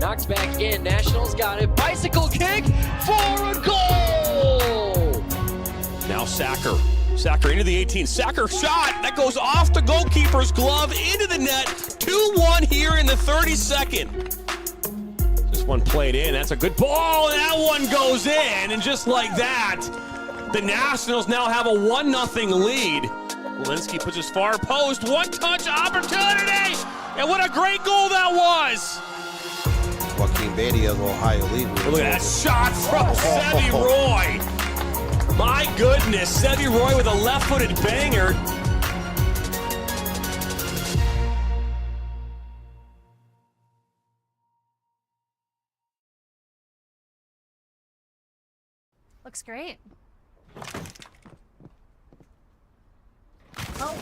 H: Knocked back in. Nationals got it. Bicycle kick for a goal!
B: Now Sacker. Sacker into the 18. Sacker shot. That goes off the goalkeeper's glove into the net. 2-1 here in the 32nd. Just one played in. That's a good ball. And that one goes in. And just like that, the Nationals now have a 1-0 lead. Walensky puts his far post. One-touch opportunity. And what a great goal that was.
I: Joaquin Beatty of Ohio League.
B: Look at that shot from Sevy Roy. My goodness, Sevy Roy with a left-footed banger.
E: Looks great. Oh.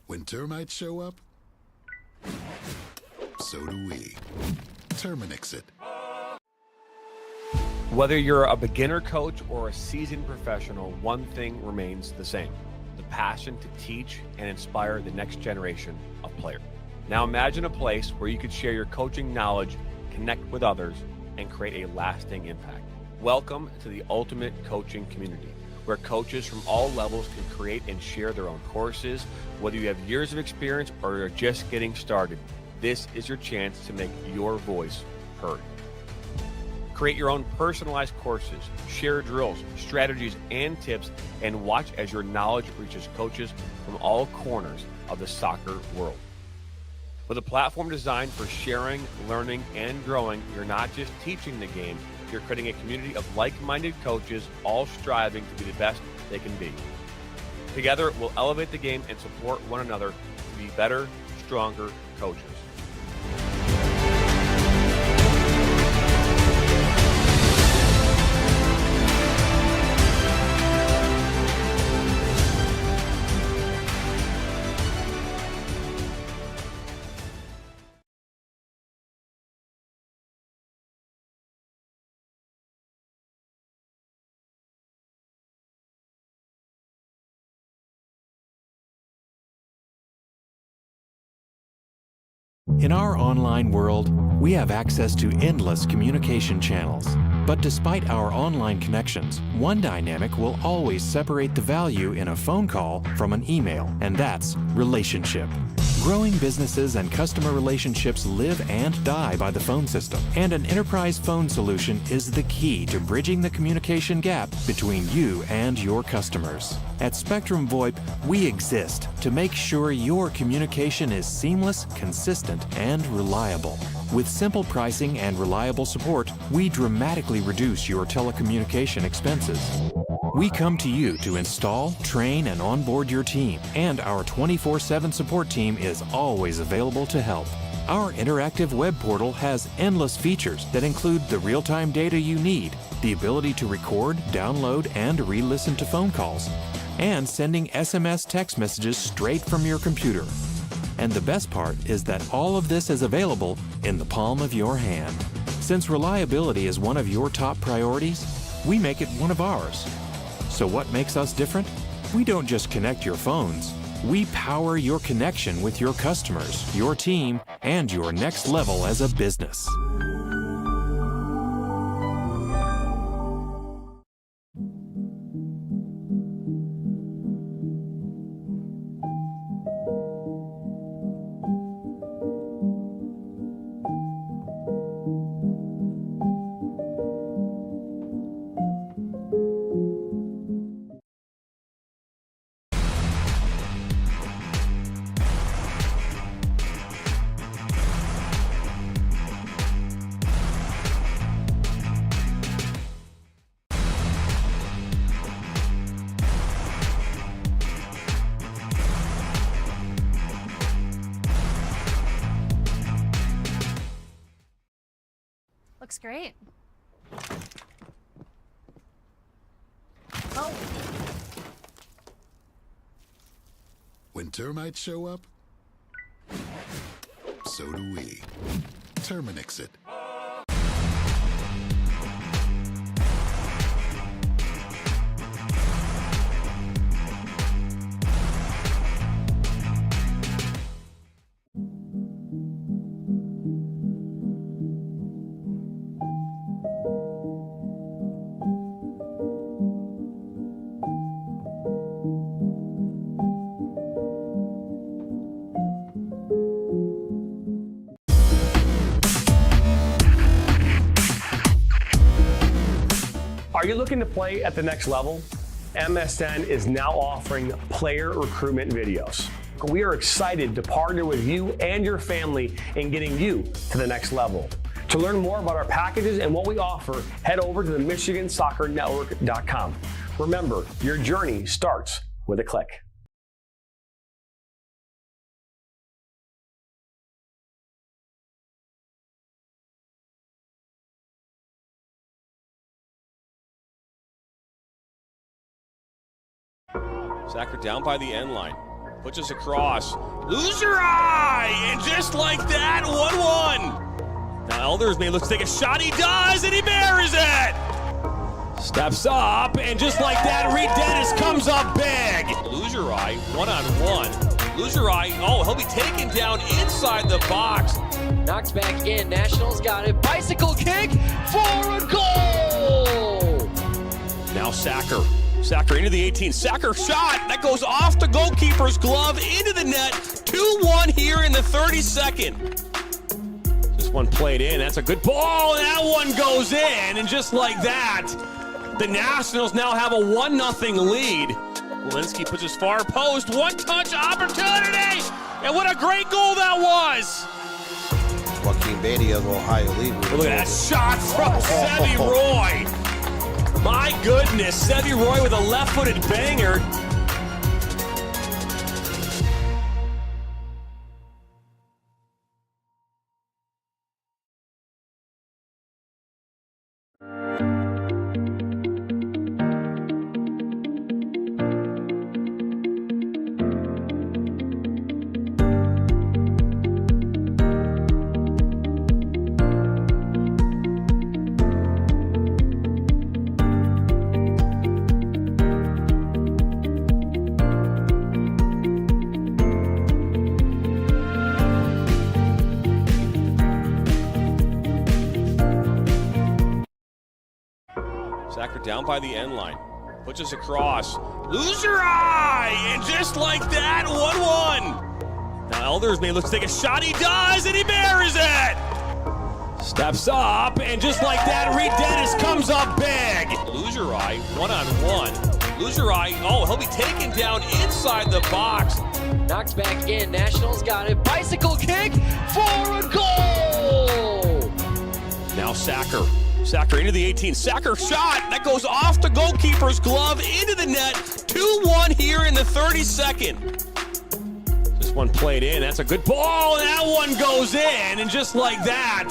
F: When termites show up, so do we. Terminix it.
K: Whether you're a beginner coach or a seasoned professional, one thing remains the same: the passion to teach and inspire the next generation of players. Now imagine a place where you could share your coaching knowledge, connect with others, and create a lasting impact. Welcome to the ultimate coaching community, where coaches from all levels can create and share their own courses. Whether you have years of experience or you're just getting started, this is your chance to make your voice heard. Create your own personalized courses, share drills, strategies, and tips, and watch as your knowledge reaches coaches from all corners of the soccer world. With a platform designed for sharing, learning, and growing, you're not just teaching the game, you're creating a community of like-minded coaches, all striving to be the best they can be. Together, we'll elevate the game and support one another to be better, stronger coaches.
G: In our online world, we have access to endless communication channels. But despite our online connections, one dynamic will always separate the value in a phone call from an email, and that's relationship. Growing businesses and customer relationships live and die by the phone system, and an enterprise phone solution is the key to bridging the communication gap between you and your customers. At Spectrum VoIP, we exist to make sure your communication is seamless, consistent, and reliable. With simple pricing and reliable support, we dramatically reduce your telecommunication expenses. We come to you to install, train, and onboard your team, and our 24/7 support team is always available to help. Our interactive web portal has endless features that include the real-time data you need, the ability to record, download, and re-listen to phone calls, and sending SMS text messages straight from your computer. And the best part is that all of this is available in the palm of your hand. Since reliability is one of your top priorities, we make it one of ours. So what makes us different? We don't just connect your phones. We power your connection with your customers, your team, and your next level as a business.
E: Looks great. Oh.
F: When termites show up, so do we. Terminix it.
J: Are you looking to play at the next level? MSN is now offering player recruitment videos. We are excited to partner with you and your family in getting you to the next level. To learn more about our packages and what we offer, head over to the MichiganSoccerNetwork.com. Remember, your journey starts with a click.
B: Sacker down by the end line. Puts us across. Lose your eye! And just like that, 1-1. Now Elders may look to take a shot. He does, and he buries it! Steps up, and just like that, Reed Dennis comes up big. Lose your eye, 1-on-1. Lose your eye. Oh, he'll be taken down inside the box.
H: Knocked back in. Nationals got it. Bicycle kick for a goal!
B: Now Sacker. Sacker into the 18. Sacker shot. That goes off the goalkeeper's glove into the net. 2-1 here in the 32nd. This one played in. That's a good ball. And that one goes in. And just like that, the Nationals now have a 1-0 lead. Walensky puts his far post. One-touch opportunity. And what a great goal that was.
I: Joaquin Beatty of Ohio League.
B: Look at that shot from Sevy Roy. My goodness, Sevy Roy with a left-footed banger. down by the end line. Pushes across. Loser eye! And just like that, 1-1. Now Elders may look to take a shot. He does, and he buries it! Steps up, and just like that, Reed Dennis comes up big. Loser eye, one-on-one. Loser eye, oh, he'll be taken down inside the box.
H: Knocked back in. Nationals got it. Bicycle kick for a goal!
B: Now Sacker. Sacker into the 18. Sacker shot. That goes off the goalkeeper's glove into the net. 2-1 here in the 32nd. This one played in. That's a good ball. And that one goes in. And just like that,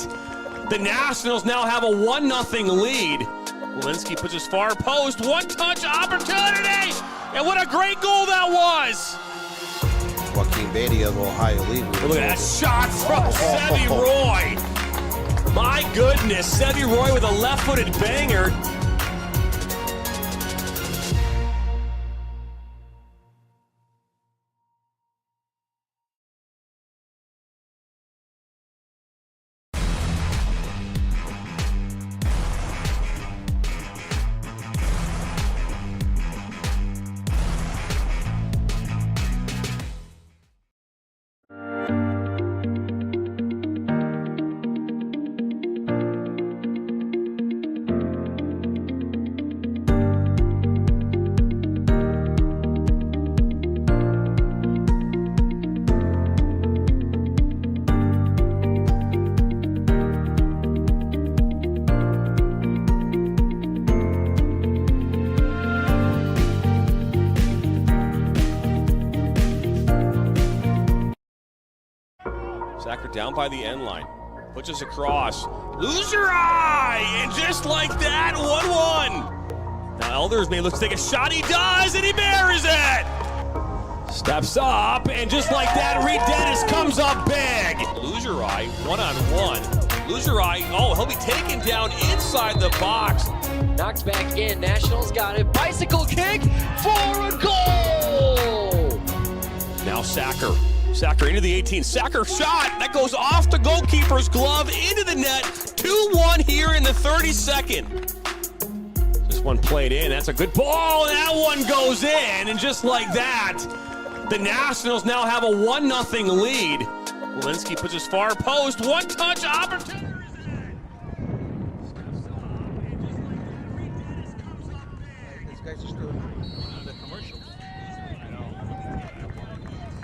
B: the Nationals now have a 1-0 lead. Walensky puts his far post. One-touch opportunity. And what a great goal that was.
I: Joaquin Beatty of Ohio League.
B: Look at that shot from Sevy Roy. My goodness, Sevy Roy with a left-footed banger. Sacker down by the end line. Pushes across. Loser eye! And just like that, 1-1. Now Elders may look to take a shot. He does, and he buries it! Steps up, and just like that, Reed Dennis comes up big. Loser eye, one-on-one. Loser eye, oh, he'll be taken down inside the box.
H: Knocked back in. Nationals got it. Bicycle kick for a goal!
B: Now Sacker. Sacker into the 18. Sacker shot. That goes off the goalkeeper's glove into the net. 2-1 here in the 32nd. This one played in. That's a good ball. And that one goes in. And just like that, the Nationals now have a 1-0 lead. Walensky puts his far post. One-touch opportunity.
I: These guys are still
C: The commercials.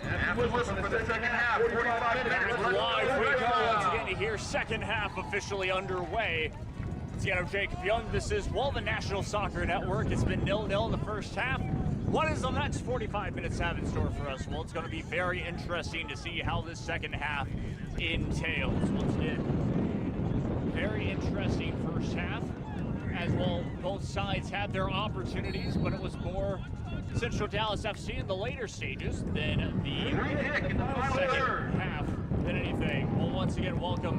D: And we'll listen for the second half, 45 minutes.
C: Live we go once again to hear second half officially underway. Seattle Jacob Young, this is the National Soccer Network. It's been 0-0 in the first half. What is the next 45 minutes have in store for us? Well, it's going to be very interesting to see how this second half entails. Once again, very interesting first half. As well, both sides had their opportunities, but it was more Central Dallas FC in the later stages than the second half than anything. Well, once again, welcome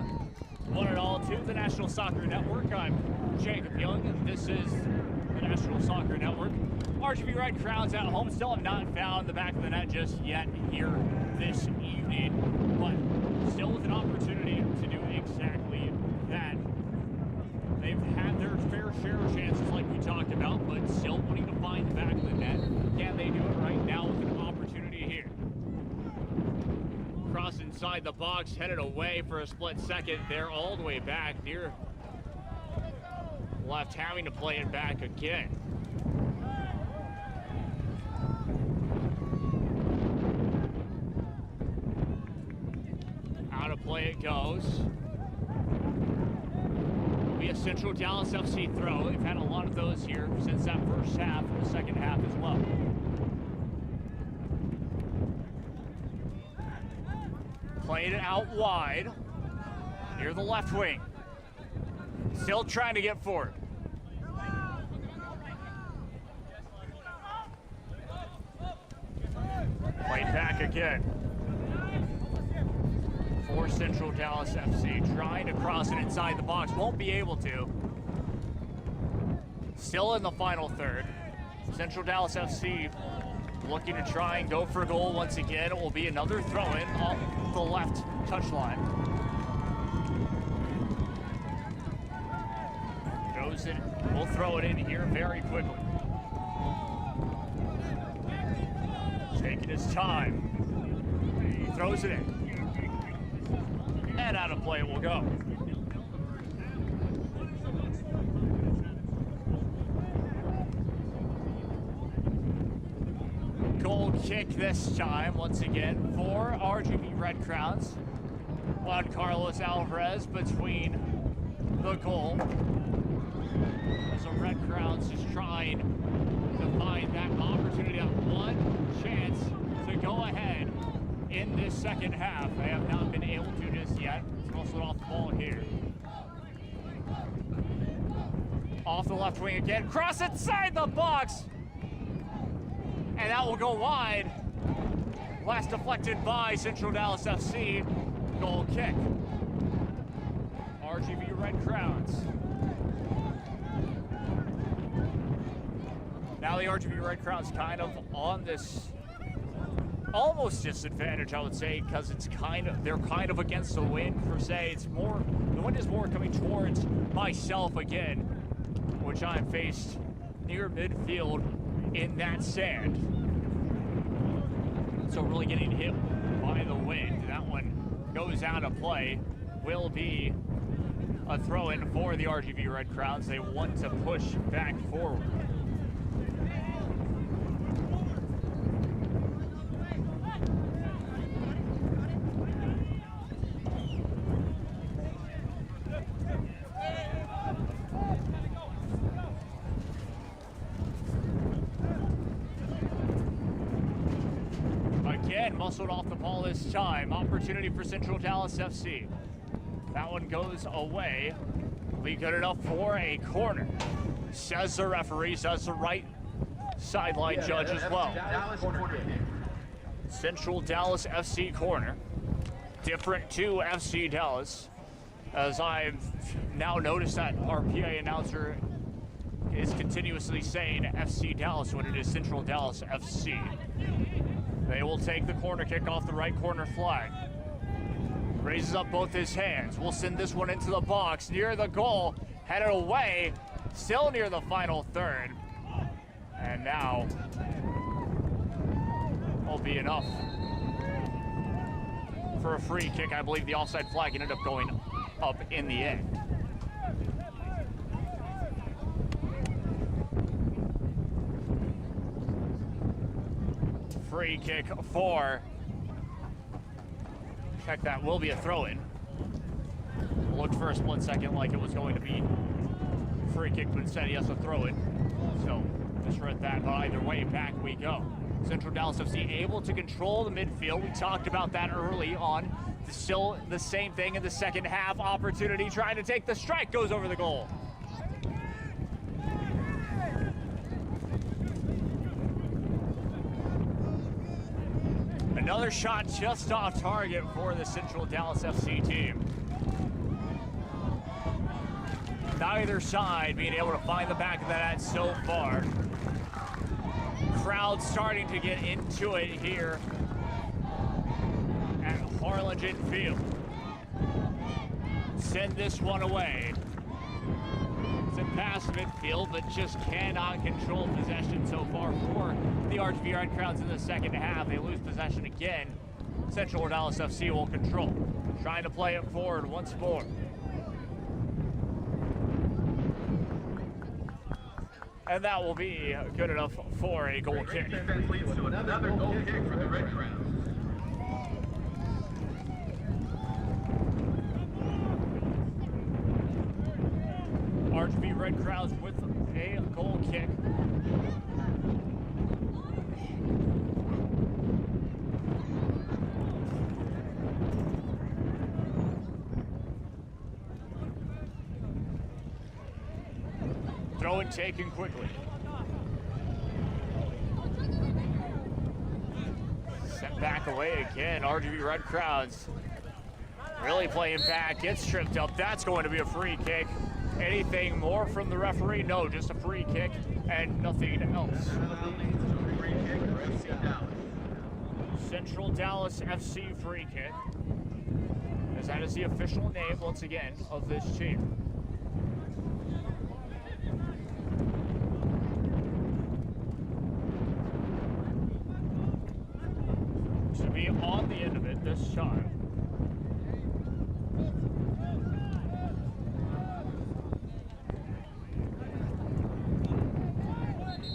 C: one and all to the National Soccer Network. I'm Jacob Young, and this is the National Soccer Network. RGV Red Crowns at home still have not found the back of the net just yet here this evening, but still with an opportunity to do exactly that. They've had their fair share of chances like we talked about, but still wanting to find the back of the net. Can they do it right now with an opportunity here? Cross inside the box, headed away for a split second. They're all the way back near left, having to play it back again. Out of play it goes. A Central Dallas FC throw. They've had a lot of those here since that first half and the second half as well. Played it out wide near the left wing. Still trying to get forward. Played back again. For Central Dallas FC, trying to cross it inside the box, won't be able to. Still in the final third. Central Dallas FC looking to try and go for a goal once again. It will be another throw-in off the left touchline. Goes Dawson will throw it in here very quickly. Taking his time. He throws it in. And out of play it will go. Goal kick this time, once again, for RGV Red Crowns. Juan Carlos Alvarez between the goal. As the Red Crowns is trying to find that opportunity, that one chance to go ahead in this second half. They have not been able to just yet. It's also off the ball here. Off the left wing again, cross inside the box! And that will go wide. Last deflected by Central Dallas FC. Goal kick. RGV Red Crowns. Now the RGV Red Crowns kind of on this almost disadvantage, I would say, because they're kind of against the wind per se. It's more, the wind is more coming towards myself again, which I'm faced near midfield in that sand. So really getting hit by the wind. That one goes out of play. Will be a throw-in for the RGV Red Crowns. They want to push back forward. Muscled off the ball this time. Opportunity for Central Dallas FC. That one goes away. Be good enough for a corner. Says the referee, says the right sideline judge as well. Central Dallas FC corner. Different to FC Dallas. As I've now noticed that our PA announcer is continuously saying FC Dallas when it is Central Dallas FC. They will take the corner kick off the right corner flag. Raises up both his hands. We'll send this one into the box near the goal. Headed away. Still near the final third. And now will be enough for a free kick. I believe the offside flag ended up going up in the end. Free kick for, check that, will be a throw-in. Looked for a split second like it was going to be free kick, but instead he has a throw-in. So misread that, but either way, back we go. Central Dallas FC able to control the midfield. We talked about that early on. Still the same thing in the second half. Opportunity trying to take the strike, goes over the goal. Another shot just off target for the Central Dallas FC team. Neither side being able to find the back of the net so far. Crowd starting to get into it here at Harlingen Field. Send this one away. It's a pass midfield, but just cannot control possession so far for the RGV Red Crowns in the second half. They lose possession again. Central Dallas FC will control. Trying to play it forward once more. And that will be good enough for a goal kick.
D: Leads to another goal kick for the Red Crowns.
C: RGV Red Crowns with a goal kick. Throw and taken quickly. Sent back away again. RGV Red Crowns really playing back. Gets tripped up. That's going to be a free kick. Anything more from the referee? No, just a free kick and nothing else. Central Dallas FC free kick, as that is the official name once again of this team. be on the end of it this time.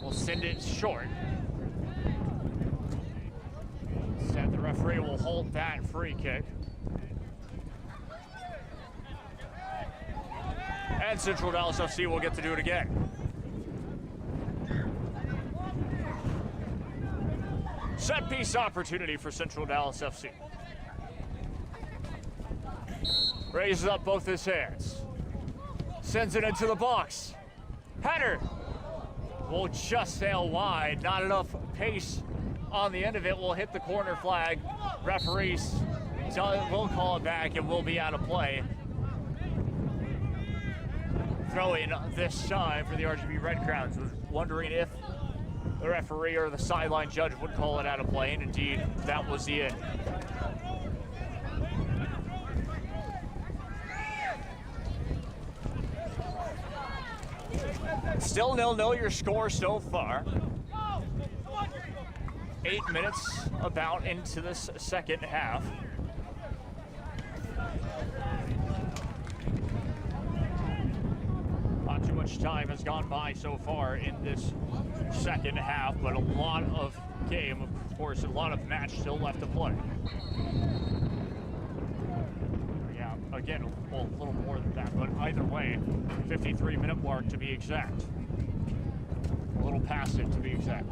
C: We'll send it short. Instead, the referee will hold that free kick. And Central Dallas FC will get to do it again. Set piece opportunity for Central Dallas FC. Raises up both his hands. Sends it into the box. Header will just sail wide. Not enough pace on the end of it. Will hit the corner flag. Referees will call it back and will be out of play. Throw-in this time for the RGV Red Crowns. Was wondering if the referee or the sideline judge would call it out of play, and indeed, that was the end. Still 0-0 your score so far. 8 minutes about into this second half. Not too much time has gone by so far in this second half, but a lot of game, of course, a lot of match still left to play. Yeah, again, well, a little more than that, but either way, 53-minute mark to be exact. A little past it to be exact.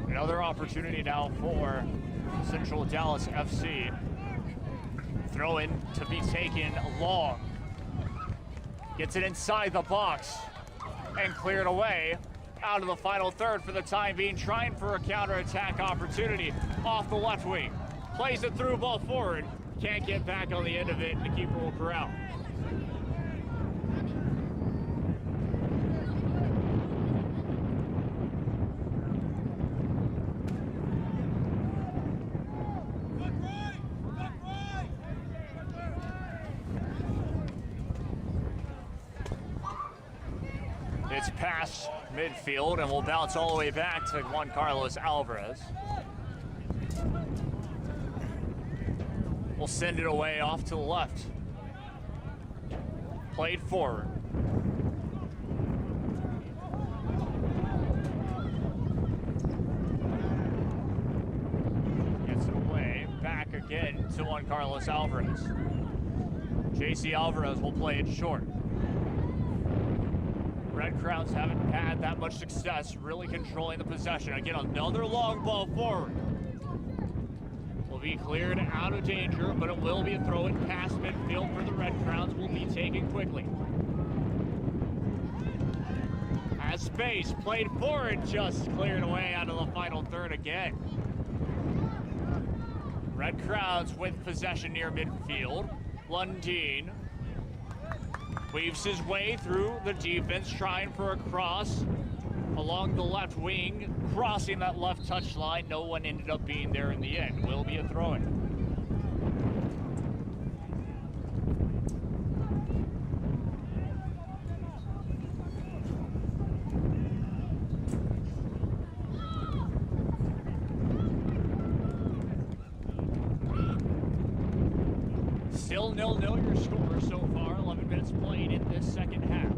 C: Another opportunity now for Central Dallas FC. Throw in to be taken long. Gets it inside the box and cleared away out of the final third for the time being, trying for a counterattack opportunity off the left wing. Plays it through, ball forward. Can't get back on the end of it, and the keeper will corral. It's past midfield and will bounce all the way back to Juan Carlos Alvarez. We'll send it away off to the left. Played forward. Gets it away, back again to Juan Carlos Alvarez. JC Alvarez will play it short. Red Crowns haven't had that much success really controlling the possession. Again, another long ball forward. Will be cleared out of danger, but it will be a throw in past midfield for the Red Crowns. Will be taken quickly. Has space, played forward, just cleared away out of the final third again. Red Crowns with possession near midfield. Lundeen weaves his way through the defense, trying for a cross along the left wing, crossing that left touch line. No one ended up being there in the end. Will be a throw-in. Still 0-0 your score so far. 11 minutes played in this second half.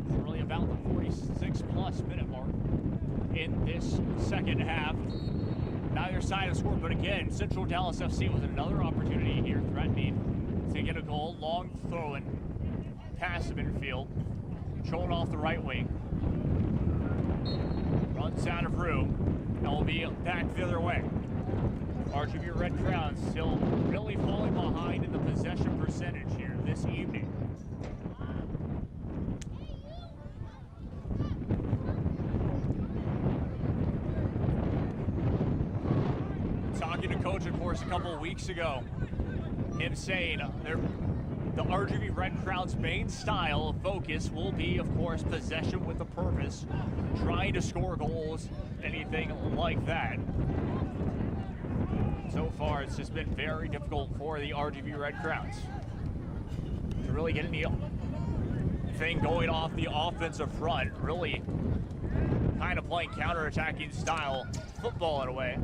C: It's really about the 46-plus minute mark in this second half. Neither side has scored, but again, Central Dallas FC with another opportunity here, threatening to get a goal. Long throw-in, pass to midfield, controlled off the right wing. Runs out of room, and will be back the other way. RGV Red Crowns still really falling behind in the possession percentage here this evening. Talking to Coach, of course, a couple of weeks ago, him saying the RGV Red Crowns' main style of focus will be, of course, possession with a purpose, trying to score goals, anything like that. So far, it's just been very difficult for the RGV Red Crowns. really get anything going off the offensive front. Really kind of playing counter-attacking style football in a way.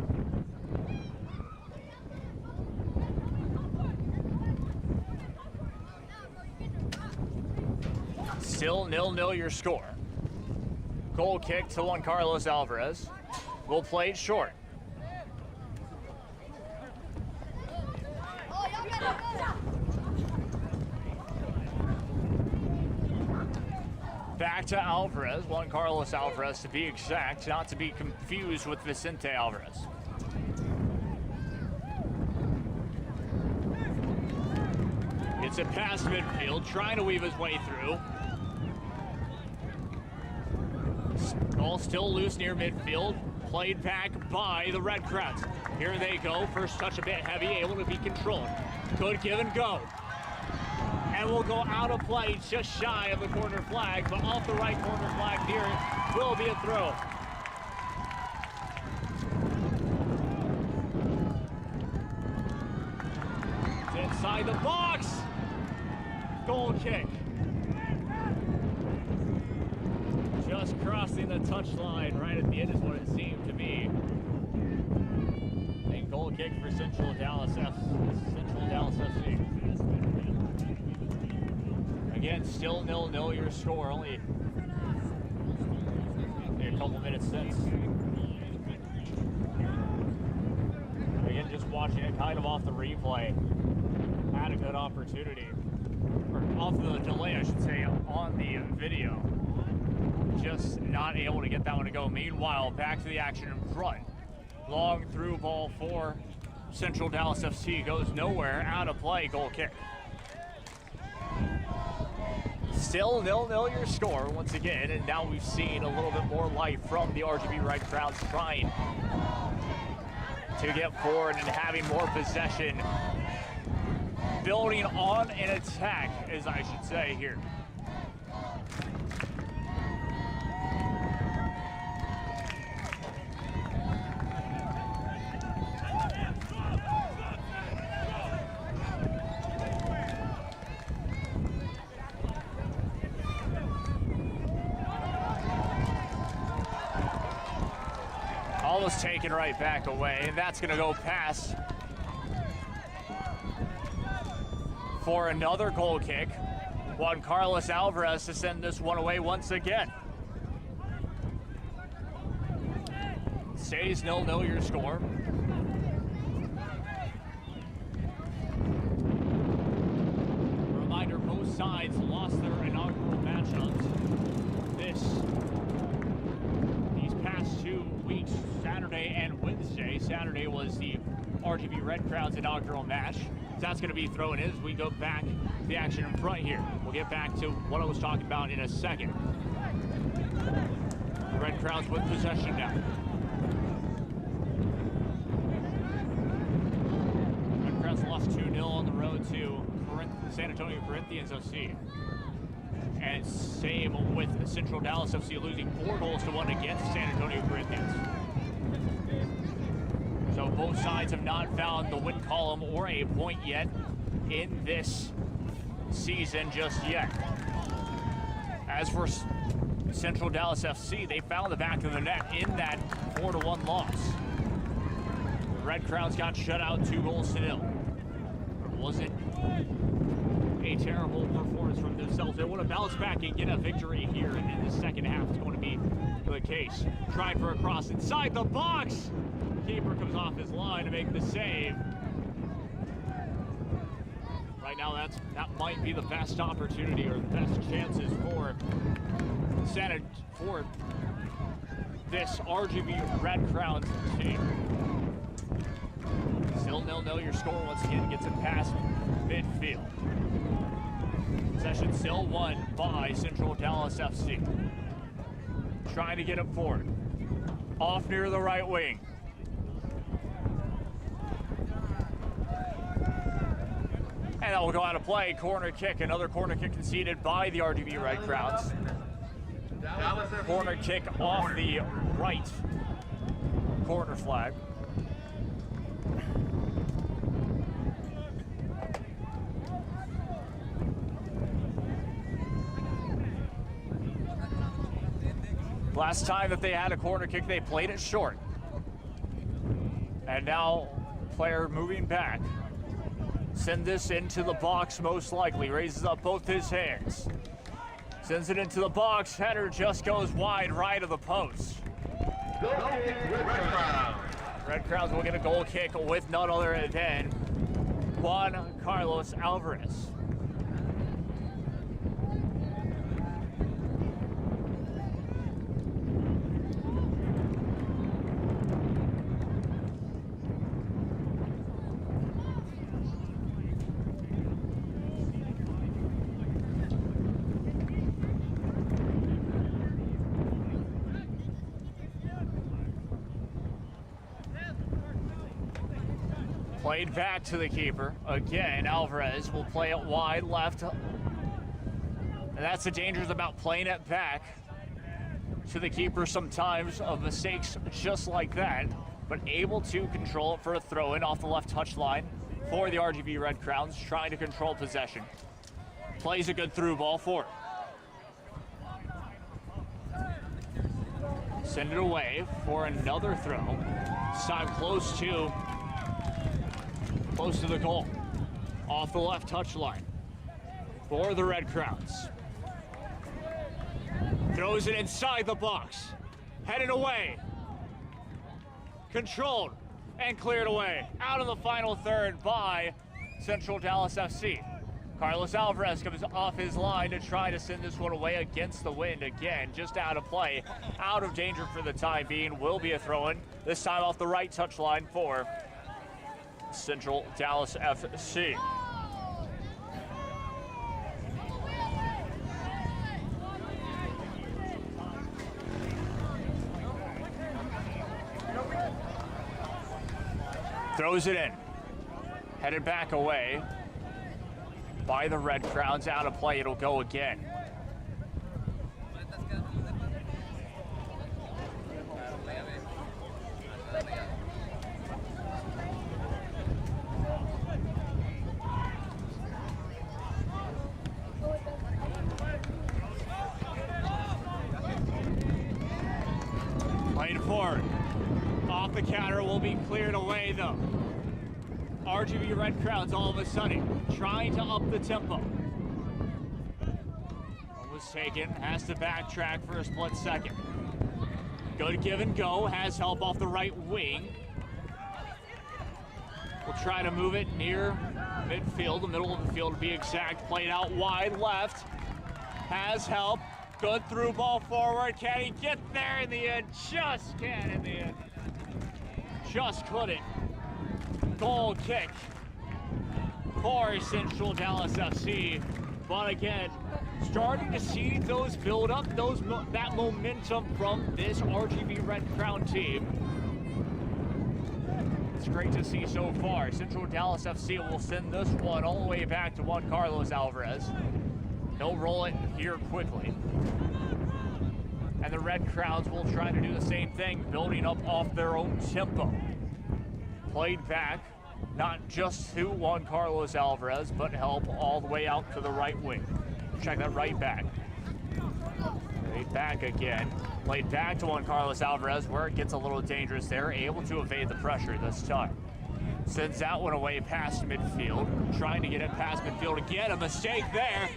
C: Still 0-0 your score. Goal kick to Juan Carlos Alvarez. Will play it short. Back to Alvarez, Juan Carlos Alvarez to be exact, not to be confused with Vicente Alvarez. It's a pass midfield, trying to weave his way through. Ball still loose near midfield, played back by the Red Crowns. Here they go, first touch a bit heavy, able to be controlled. Good give and go. And will go out of play just shy of the corner flag, but off the right corner flag near it will be a throw. It's inside the box. Goal kick. Just crossing the touchline right at the end is what it seemed to be. And goal kick for Central Dallas FC. Again, still 0-0 your score, only a couple minutes since. Again, just watching it kind of off the replay. Had a good opportunity, or off the delay, I should say, on the video. Just not able to get that one to go. Meanwhile, back to the action in front. Long through ball for Central Dallas FC goes nowhere, out of play, goal kick. Still 0-0 your score once again, and now we've seen a little bit more life from the RGV Red Crowns trying to get forward and having more possession, building on an attack, as I should say here. Almost taken right back away, and that's going to go past for another goal kick. Juan Carlos Alvarez to send this one away once again. Stays 0-0 your score. Reminder, both sides lost their inaugural matchups these past 2 weeks, Saturday and Wednesday. Saturday was the RGV Red Crowns inaugural match. So that's going to be thrown in as we go back to the action in front here. We'll get back to what I was talking about in a second. Red Crowns with possession now. Red Crowns lost 2-0 on the road to San Antonio Corinthians FC. And same with Central Dallas FC losing 4-1 against San Antonio Corinthians. So both sides have not found the win column or a point yet in this season just yet. As for Central Dallas FC, they found the back of the net in that 4-1 loss. The Red Crowns got shut out 2-0. It wasn't a terrible performance from themselves. They want to bounce back and get a victory here, and in the second half it's going to be the case. Tried for a cross inside the box. Keeper comes off his line to make the save. Right now that might be the best opportunity or the best chances for this RGV Red Crowns team. Still 0-0 your score once again. Gets it past midfield. Possession still won by Central Dallas FC. Trying to get it forward. Off near the right wing. And that will go out of play. Corner kick. Another corner kick conceded by the RGV Red Crowns. Corner kick off the right corner flag. Last time that they had a corner kick, they played it short. And now, player moving back. Send this into the box most likely. Raises up both his hands. Sends it into the box. Header just goes wide right of the post. Red Crowns will get a goal kick with none other than Juan Carlos Alvarez. Played back to the keeper. Again, Alvarez will play it wide left. And that's the dangers about playing it back to the keeper sometimes of mistakes just like that, but able to control it for a throw-in off the left touch line for the RGV Red Crowns, trying to control possession. Plays a good through ball forward. Send it away for another throw. This time close to the goal, off the left touch line for the Red Crowns. Throws it inside the box, headed away, controlled and cleared away. Out of the final third by Central Dallas FC. Carlos Alvarez comes off his line to try to send this one away against the wind again, just out of play, out of danger for the time being. Will be a throw-in, this time off the right touch line for Central Dallas FC. Throws it in. Headed back away by the Red Crowns. Out of play, it'll go again. Played forward. Off the counter will be cleared away though. RGV Red Crowns all of a sudden trying to up the tempo. One was taken, has to backtrack for a split second. Good give and go, has help off the right wing. We'll try to move it near midfield, the middle of the field to be exact. Played out wide left, has help. Good through ball forward. Can he get there in the end? Just can in the end. Just couldn't. Goal kick for Central Dallas FC. But again, starting to see those build up, that momentum from this RGV Red Crown team. It's great to see so far. Central Dallas FC will send this one all the way back to Juan Carlos Alvarez. He'll roll it here quickly. And the Red Crowns will try to do the same thing, building up off their own tempo. Played back, not just to Juan Carlos Alvarez, but help all the way out to the right wing. Check that right back. Played back again. Played back to Juan Carlos Alvarez, where it gets a little dangerous there. Able to evade the pressure this time. Sends that one away past midfield. Trying to get it past midfield again. A mistake there.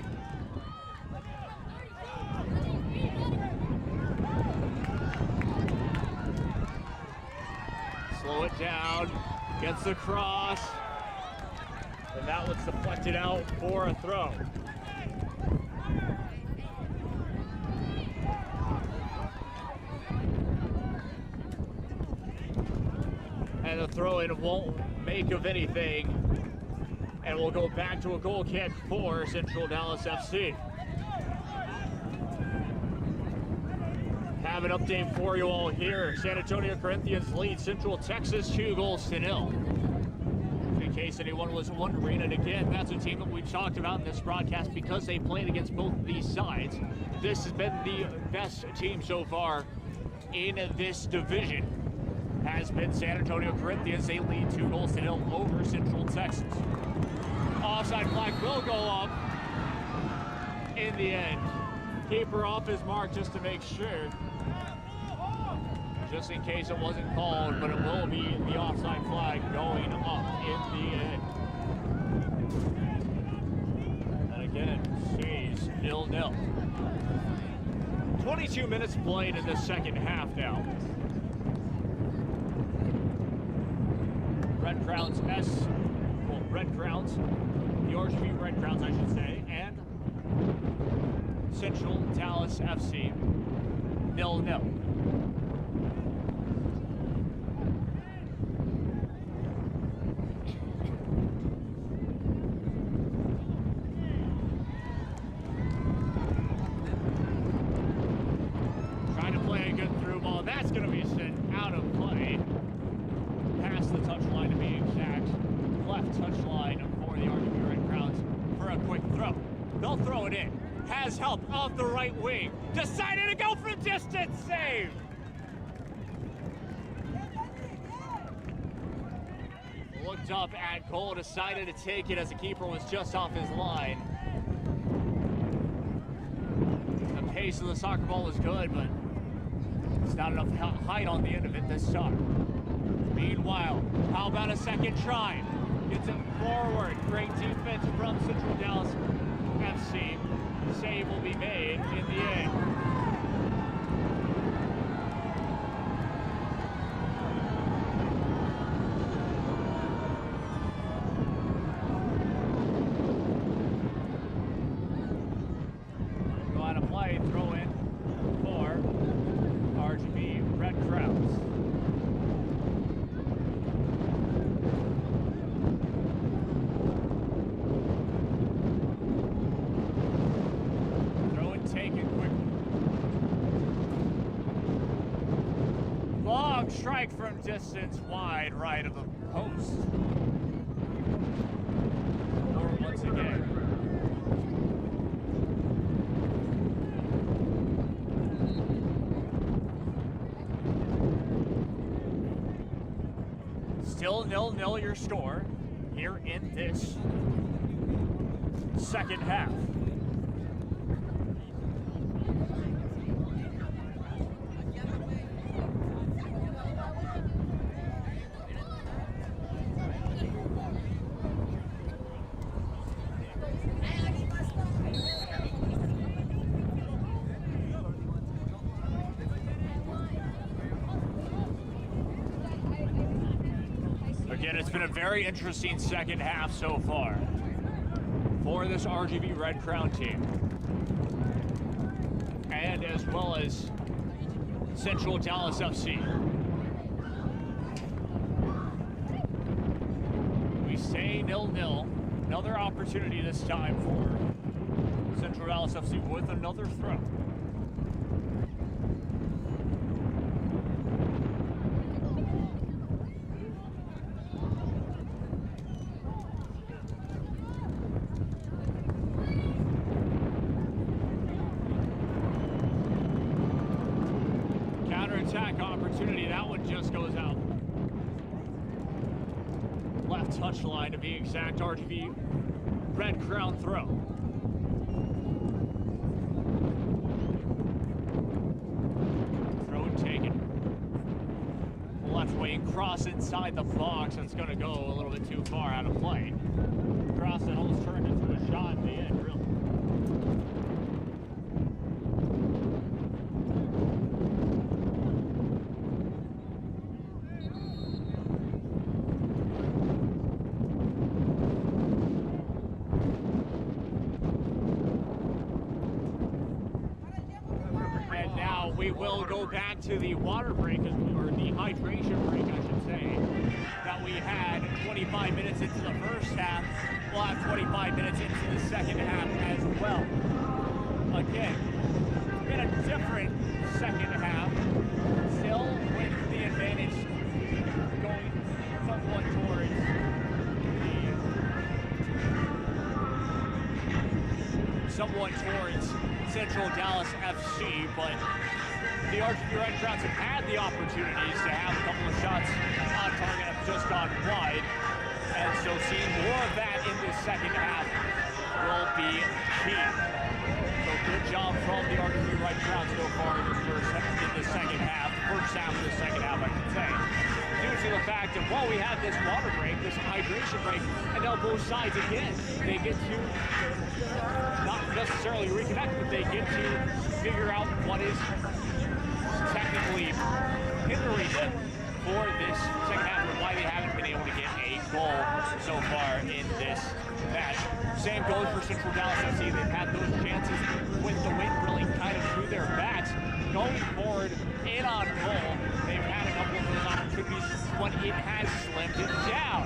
C: Slow it down, gets the cross, and that one's deflected out for a throw. And the throw-in won't make of anything, and we'll go back to a goal kick for Central Dallas FC. Have an update for you all here. San Antonio Corinthians lead Central Texas 2-0. In case anyone was wondering, and again, that's a team that we've talked about in this broadcast because they played against both of these sides. This has been the best team so far in this division. Has been San Antonio Corinthians. They lead 2-0 over Central Texas. Offside flag will go up in the end. Keeper off his mark just to make sure. Just in case it wasn't called, but it will be the offside flag going up in the end. And again, stays 0-0. 22 minutes played in the second half now. Red Crowns, the RGV Red Crowns, I should say, and Central Dallas FC 0-0. Trying to play a good through ball. That's going to be sent out of play. Past the touchline to be exact. Left touchline for the RGV Red Crowns for a quick throw. They'll throw it in. Has help off the right wing. Decided to go from distance. Save. Looked up at goal. Decided to take it as the keeper was just off his line. The pace of the soccer ball was good, but it's not enough height on the end of it this time. Meanwhile, how about a second try? Gets it forward. Great defense from Central Dallas FC. Save will be made in the end. Go out of play, throw in for RGV Red Crowns. Long strike from distance wide right of the post. Or once again. Still 0-0 your score here in this second half. Again, it's been a very interesting second half so far for this RGV Red Crown team. And as well as Central Dallas FC. We stay 0-0. Another opportunity this time for Central Dallas FC with another throw. Attack opportunity. That one just goes out. Left touchline to be exact. RGV Red Crown throw. Throw taken. Left wing cross inside the box. It's going to go a little bit too far out of play. Cross that almost turned into a shot in the end, really. We will go back to the water break, or the hydration break, I should say, that we had 25 minutes into the first half. We'll have 25 minutes into the second half as well. Again, in a different second half, still with the advantage going somewhat towards Central Dallas FC, but the RGV Red Crowns have had the opportunities to have a couple of shots on target, have just gone wide, and so seeing more of that in this second half will be key. So good job from the RGV right crowd so far in the second half. First half of the second half, I should say. Due to the fact that, well, we have this water break, this hydration break, and now both sides again, they get to not necessarily reconnect, but they get to figure out what is technically hindering them for this second half and why they haven't been able to get a goal so far in this match. Same goes for Central Dallas FC. They've had those chances with the wind really kind of through their backs. Going forward in on goal, they've had a couple of those opportunities, but it has slimmed it down.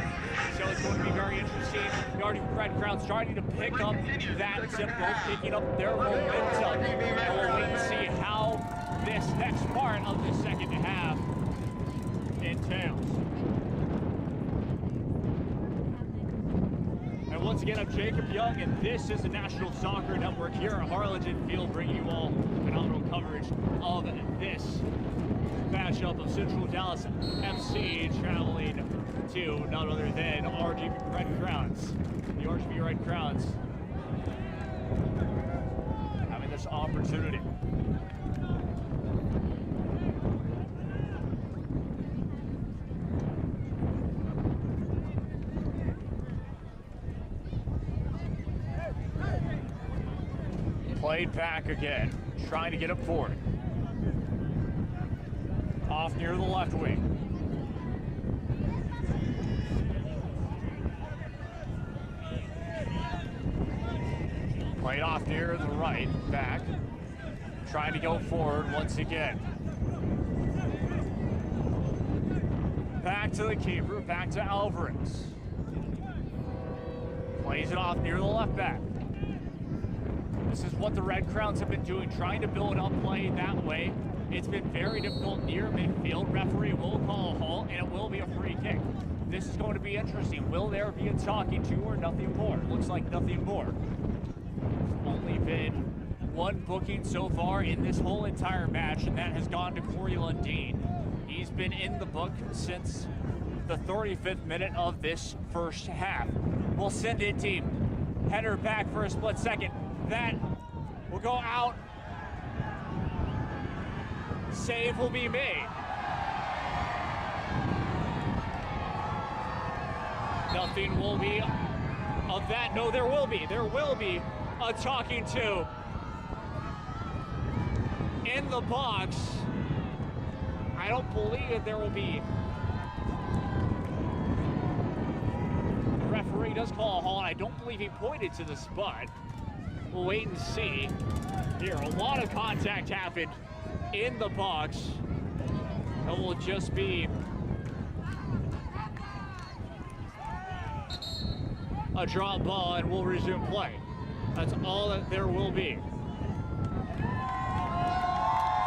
C: So it's going to be very interesting. The RGV Red Crowns starting to pick up that tempo, picking up their momentum. And we'll wait and see how this next part of the second half entails. And once again, I'm Jacob Young, and this is the National Soccer Network here at Harlingen Field, bringing you all phenomenal coverage of this matchup of Central Dallas FC traveling to none other than RGV Red Crowns. The RGV Red Crowns having this opportunity. Played back again, trying to get it forward. Off near the left wing. Played off near the right back. Trying to go forward once again. Back to the keeper, back to Alvarez. Plays it off near the left back. This is what the Red Crowns have been doing, trying to build up play that way. It's been very difficult near midfield. Referee will call a halt, and it will be a free kick. This is going to be interesting. Will there be a talking to or nothing more? Looks like nothing more. There's only been one booking so far in this whole entire match, and that has gone to Corey Lundeen. He's been in the book since the 35th minute of this first half. We'll send it deep. Header back for a split second. That will go out. Save will be made. Nothing will be of that. No, there will be. There will be a talking to in the box. I don't believe that there will be. The referee does call a halt. I don't believe he pointed to the spot. We'll wait and see. Here, a lot of contact happened in the box. It will just be a drop ball, and we'll resume play. That's all that there will be.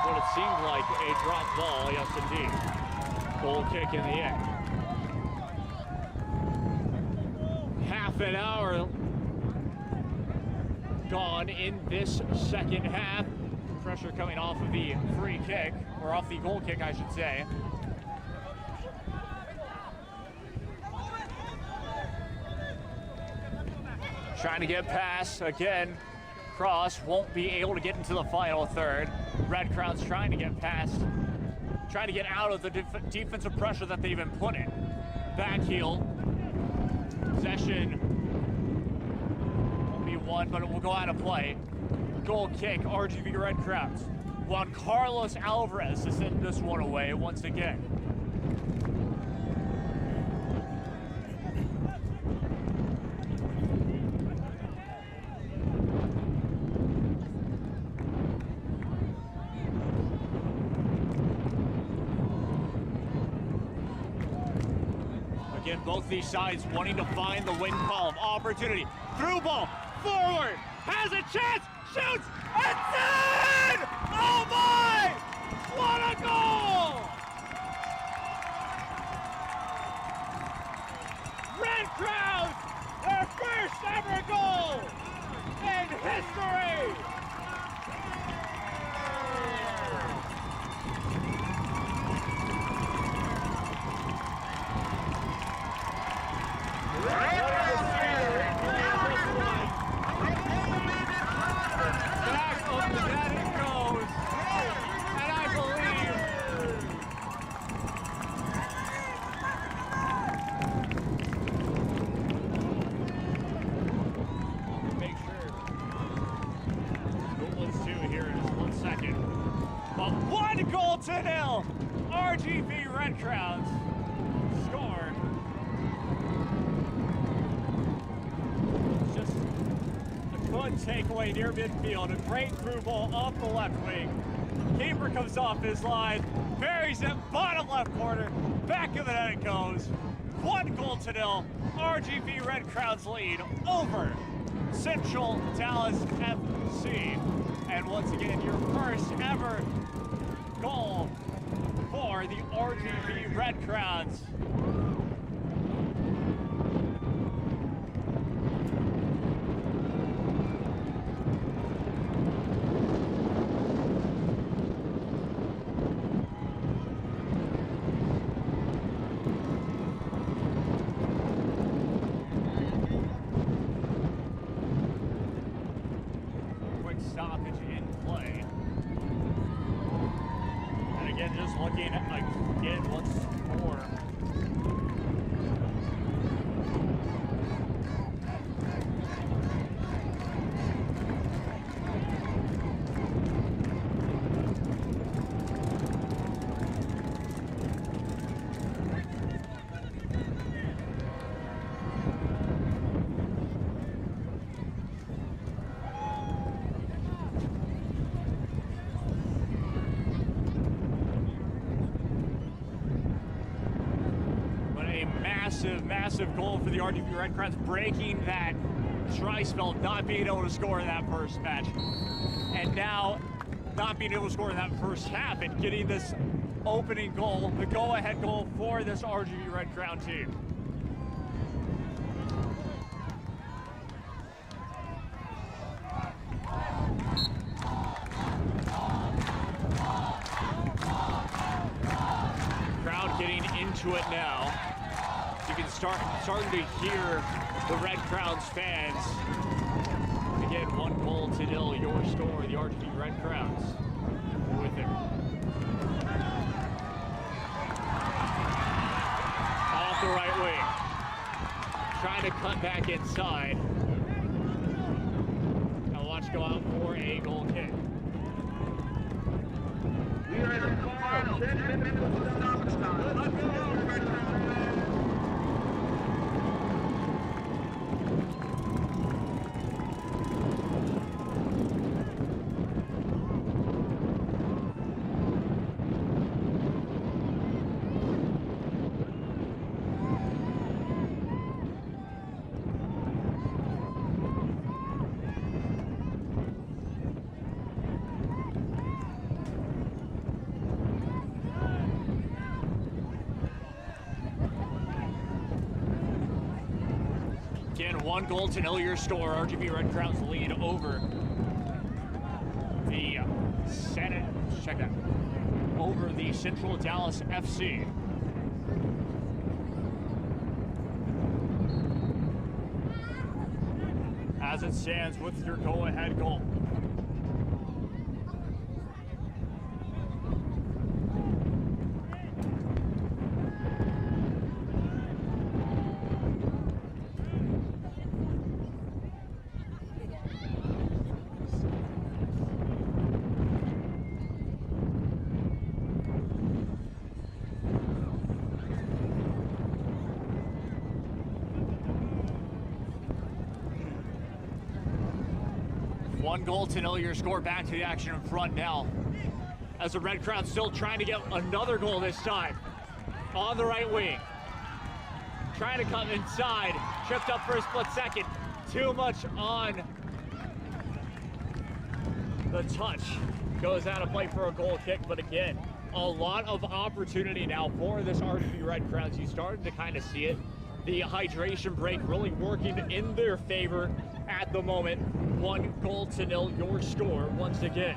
C: What it seemed like a drop ball, yes indeed. Goal kick in the end. Half an hour gone in this second half. Pressure coming off of the free kick, or off the goal kick, I should say. Trying to get past again. Cross won't be able to get into the final third. Red Crowns trying to get past, trying to get out of the defensive pressure that they've been put in. Back heel. Possession won't be won, but it will go out of play. Goal kick, RGV Red Crowns. Juan Carlos Alvarez to send this one away once again. Again, both these sides wanting to find the win column. Opportunity, through ball, forward, has a chance, shoots, it's in! Oh my! What a goal! Red Crowns, their first ever goal in history! 0 RGV Red Crowns score. It's just a good takeaway near midfield. A great through ball off the left wing. Keeper comes off his line, buries it, bottom left corner, back of the net it goes. 1-0. RGV Red Crowns lead over Central Dallas FC. And once again, your first ever goal for the RGV Red Crowns. Stoppage in play. And again, just looking again once more. Massive goal for the RGV Red Crowns, breaking that dry spell, not being able to score in that first match. And now not being able to score in that first half and getting this opening goal, the go-ahead goal for this RGV Red Crown team. Crowd getting into it now. You can starting to hear the Red Crowns fans. Again, 1-0, your score, the RGV Red Crowns with it. Off the right wing. Trying to cut back inside. Now watch go out for a goal kick.
D: We are in the final 10 minutes of stoppage time. Let's go, Red Crowns.
C: Again, 1-0 your score. RGV Red Crowns lead over the over the Central Dallas FC. As it stands with your go-ahead goal. One goal to nil your score. Back to the action in front now. As the Red Crowns still trying to get another goal this time. On the right wing. Trying to come inside. Tripped up for a split second. Too much on the touch. Goes out of play for a goal kick, but again, a lot of opportunity now for this RGV Red Crowns. You started to kind of see it. The hydration break really working in their favor at the moment. 1-0 your score once again.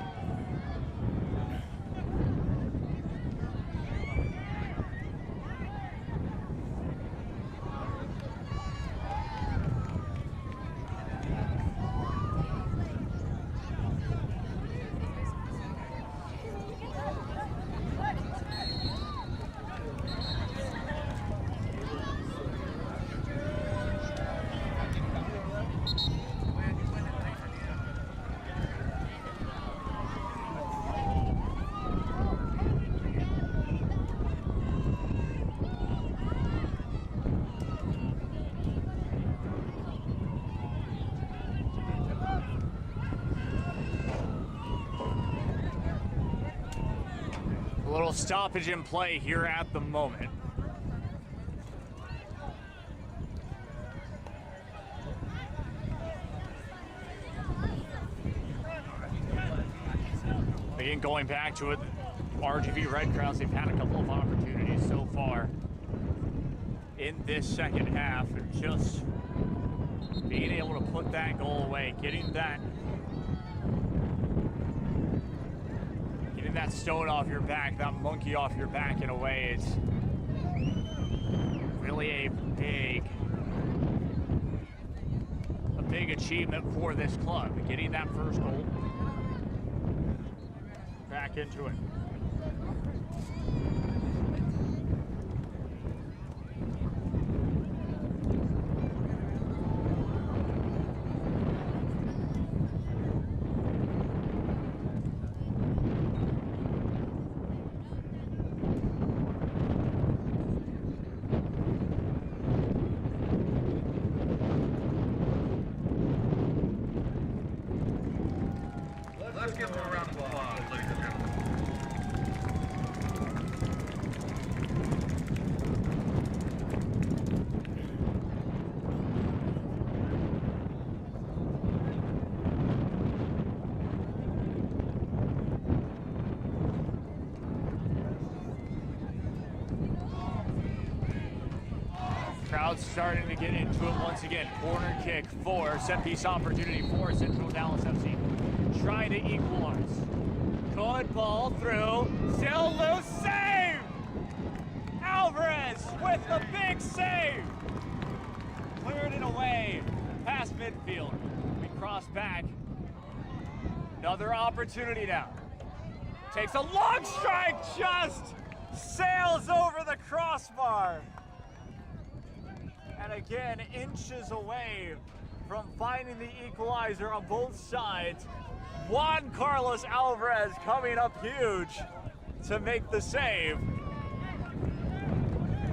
C: A little stoppage in play here at the moment. Again, going back to it, RGV Red Crowns, they've had a couple of opportunities so far in this second half, and just being able to put that goal away, getting that stone off your back, that monkey off your back in a way, is really a big achievement for this club. Getting that first goal back into it.
D: Let's give them a round of applause, ladies and gentlemen.
C: Crowd's starting to get into it once again. Corner kick for set piece opportunity for Central Dallas FC. Trying to equalize. Good ball through. Still loose. Save! Alvarez with the big save. Cleared it away past midfield. We cross back. Another opportunity now. Takes a long strike, just sails over the crossbar. And again, inches away from finding the equalizer on both sides. Juan Carlos Alvarez coming up huge to make the save,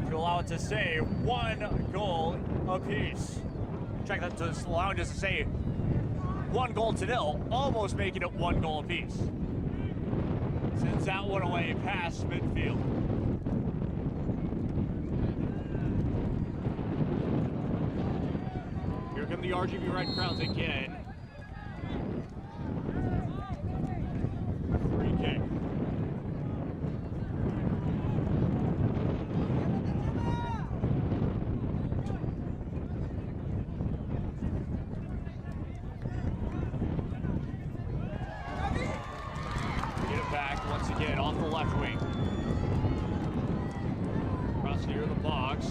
C: to allow it to stay 1 goal apiece. Check that, to allow just to say 1 goal to 0, almost making it 1 goal apiece. Sends that one away past midfield. Here come the RGV Red Crowns again. Free kick. Get it back once again off the left wing. Cross near the box.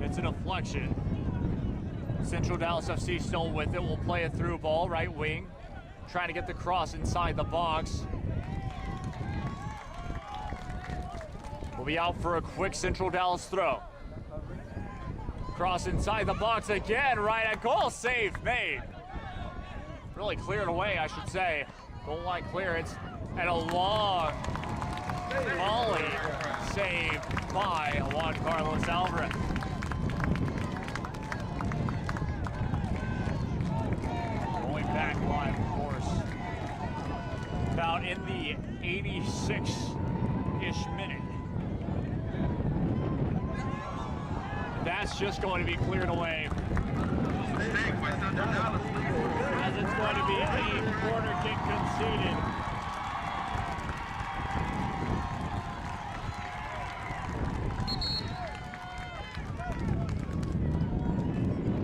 C: It's a deflection. Central Dallas FC still with it. We'll play a through ball, right wing. Trying to get the cross inside the box. We'll be out for a quick Central Dallas throw. Cross inside the box again, right at goal. Save made. Really cleared away, I should say. Goal line clearance and a long volley saved by Juan Carlos Alvarez. Back line, of course, about in the 86-ish minute. That's just going to be cleared away, as it's going to be a corner kick conceded.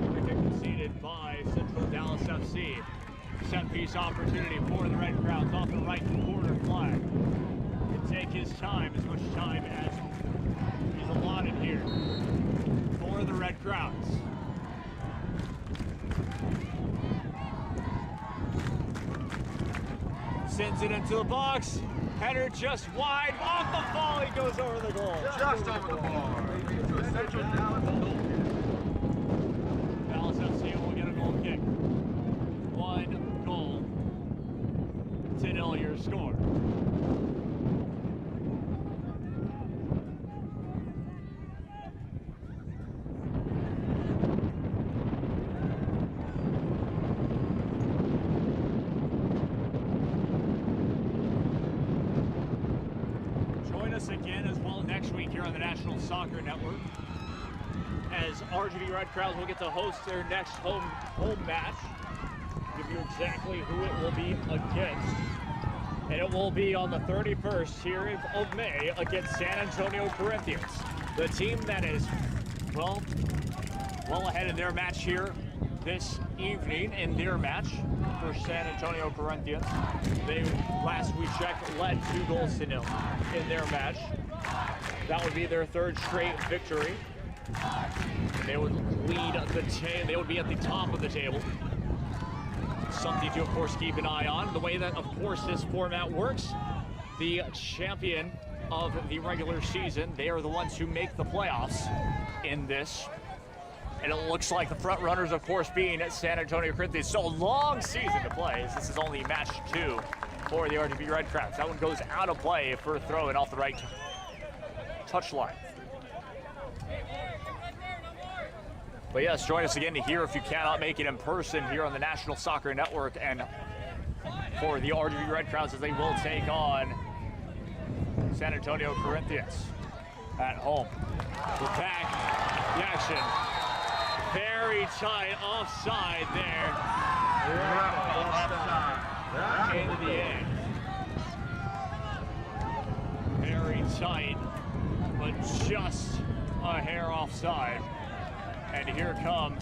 C: Corner kick conceded by Central Dallas FC. Set piece opportunity for the Red Crowns off the right corner flag. Can take his time, as much time as he's allotted here for the Red Crowns. Sends it into the box. Header just wide. Off the volley, goes over the goal.
D: Just over the bar. To a Central Dallas goal.
C: Dallas FC will get a goal kick. 1 goal to 0 your score. us again as well next week here on the National Soccer Network, as RGV Red Crowns will get to host their next home match. Give you exactly who it will be against. And it will be on the 31st here of May against San Antonio Corinthians. The team that is, well ahead in their match here this evening in their match for San Antonio Corinthians. They, last we checked, led 2-0 in their match. That would be their third straight victory. They would lead the table. They would be at the top of the table. Something to, of course, keep an eye on. The way that, of course, this format works, the champion of the regular season, they are the ones who make the playoffs in this. And it looks like the front runners, of course, being at San Antonio Corinthians. So long season to play, as this is only match 2 for the RGV Red Crowns. That one goes out of play for a throw-in off the right touchline. But yes, join us again to hear if you cannot make it in person here on the National Soccer Network and for the RGV Red Crowns as they will take on San Antonio Corinthians at home. We're back. The action. Very tight offside there. In the end. Very tight, but just a hair offside. And here come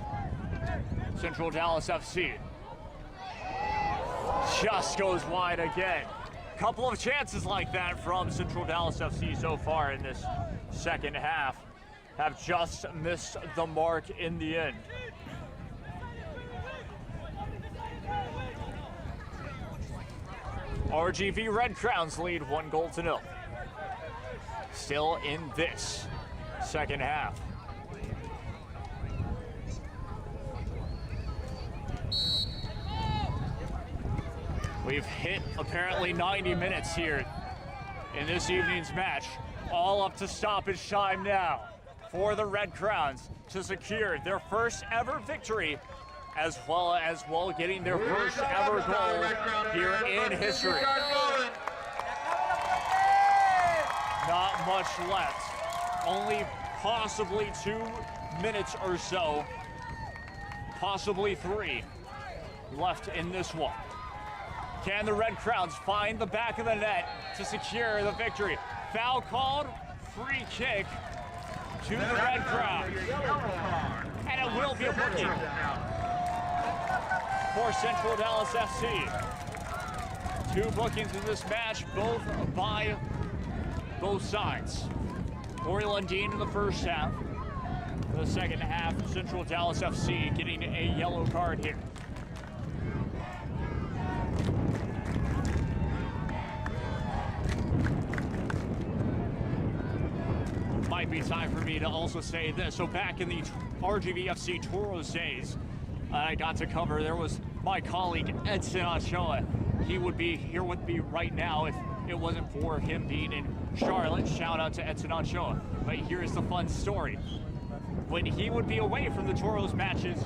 C: Central Dallas FC. Just goes wide again. Couple of chances like that from Central Dallas FC so far in this second half have just missed the mark in the end. RGV Red Crowns lead 1-0. Still in this second half. We've hit apparently 90 minutes here in this evening's match, all up to stoppage time now for the Red Crowns to secure their first ever victory, as well as getting their first ever goal here in history. Not much left, only possibly 2 minutes or so, possibly 3 left in this one. Can the Red Crowns find the back of the net to secure the victory? Foul called, free kick to the Red Crowns. And it will be a booking for Central Dallas FC. 2 bookings in this match, both by both sides. Corey Lundeen in the first half. In the second half, Central Dallas FC getting a yellow card here. Might be time for me to also say this. So back in the RGV FC Toros days, I got to cover, there was my colleague Edson Ochoa. He would be here with me right now if it wasn't for him being in Charlotte. Shout out to Edson Ochoa. But here's the fun story. When he would be away from the Toros matches,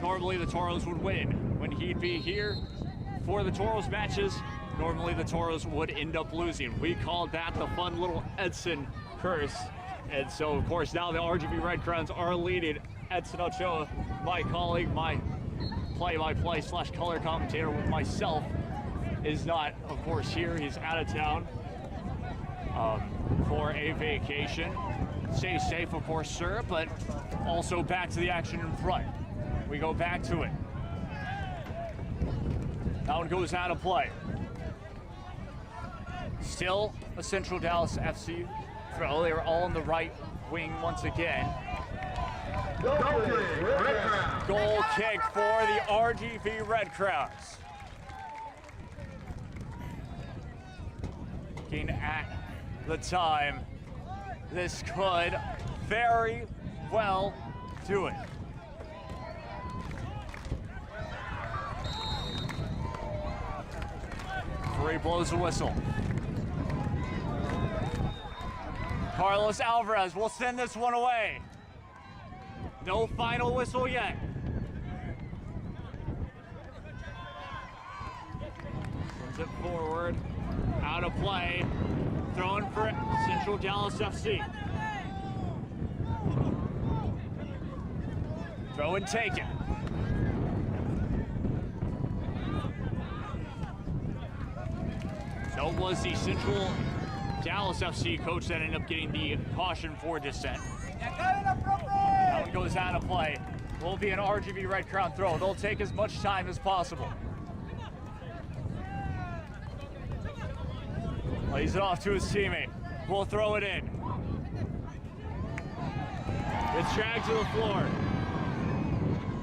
C: normally the Toros would win. When he'd be here for the Toros matches, normally the Toros would end up losing. We called that the fun little Edson curse. And so, of course, now the RGV Red Crowns are leading. Edson Ochoa, my colleague, my play-by-play / color commentator with myself, is not, of course, here. He's out of town for a vacation. Stay safe, of course, sir, but also back to the action in front. We go back to it. That one goes out of play. Still a Central Dallas FC throw. They were all on the right wing once again. Goal kick for the RGV Red Crowns. Looking at the time, this could very well do it. Referee blows a whistle. Carlos Alvarez will send this one away. No final whistle yet. Sends it forward, out of play. throwing for Central Dallas FC. Throw and take it. So it was the Central Dallas FC coach that ended up getting the caution for dissent. That one goes out of play. Will be an RGV Red Crown throw. They'll take as much time as possible. Lays it off to his teammate. We'll throw it in. It's dragged to the floor.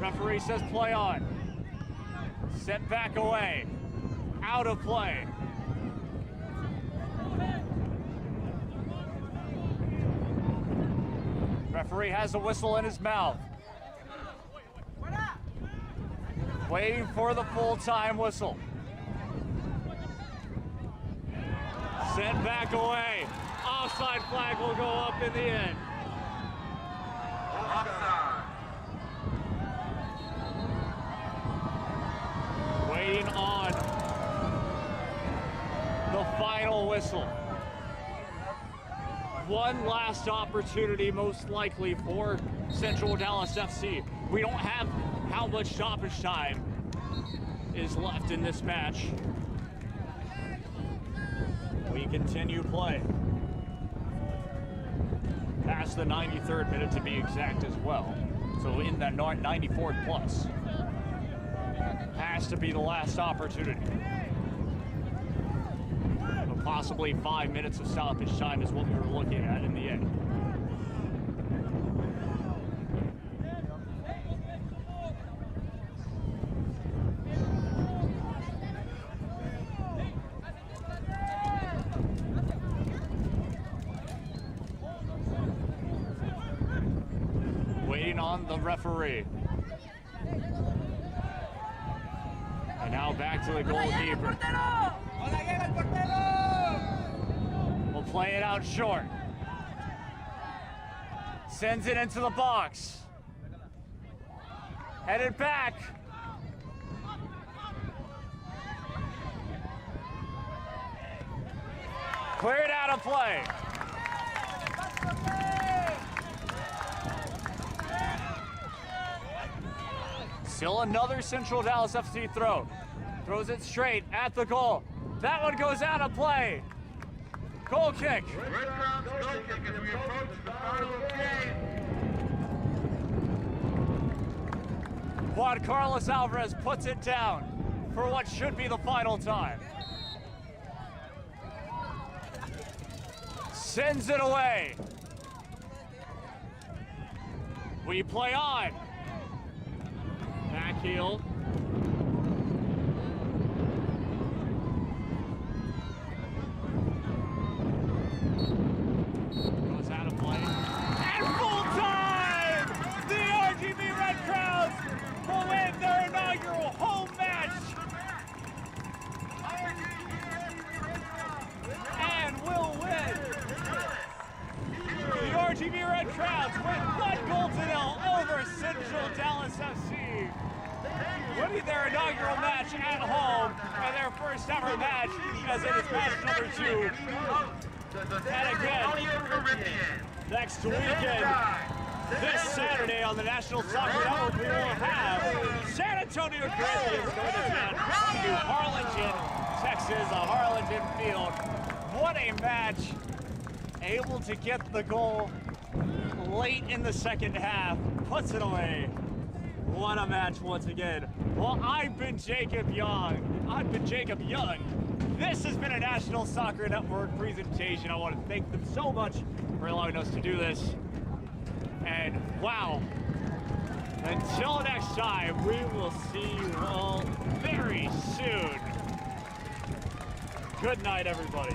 C: Referee says play on. Sent back away. Out of play. Referee has a whistle in his mouth. Waiting for the full-time whistle. Sent back away. Offside flag will go up in the end. Waiting on the final whistle. One last opportunity, most likely, for Central Dallas FC. We don't have how much stoppage time is left in this match. We continue play. Past the 93rd minute to be exact as well. So in that 94th plus. Has to be the last opportunity. But possibly 5 minutes of stoppage time is what we were looking at in the end. Waiting on the referee. And now back to the goalkeeper. We'll play it out short. Sends it into the box. Headed back. Cleared out of play. Still another Central Dallas FC throw. Throws it straight at the goal. That one goes out of play. Goal kick.
D: Red Crown's goal kick as we approach the final game.
C: Juan Carlos Alvarez puts it down for what should be the final time. Sends it away. We play on. Back heel. Goes out of play. And full time! The RGV Red Crowns will win their inaugural home match. And will win. The RGV Red Crowns win 1-0 over Central Dallas FC. Winning their inaugural match at home and their first ever match as it is match number 2. And again, next weekend, this Saturday on the National Soccer Network, we will have San Antonio Corinthians going to town to Harlingen, Texas, a Harlingen field. What a match. Able to get the goal late in the second half, puts it away. What a match once again. Well, I've been Jacob Young. This has been a National Soccer Network presentation. I want to thank them so much for allowing us to do this. And wow, until next time, we will see you all very soon. Good night, everybody.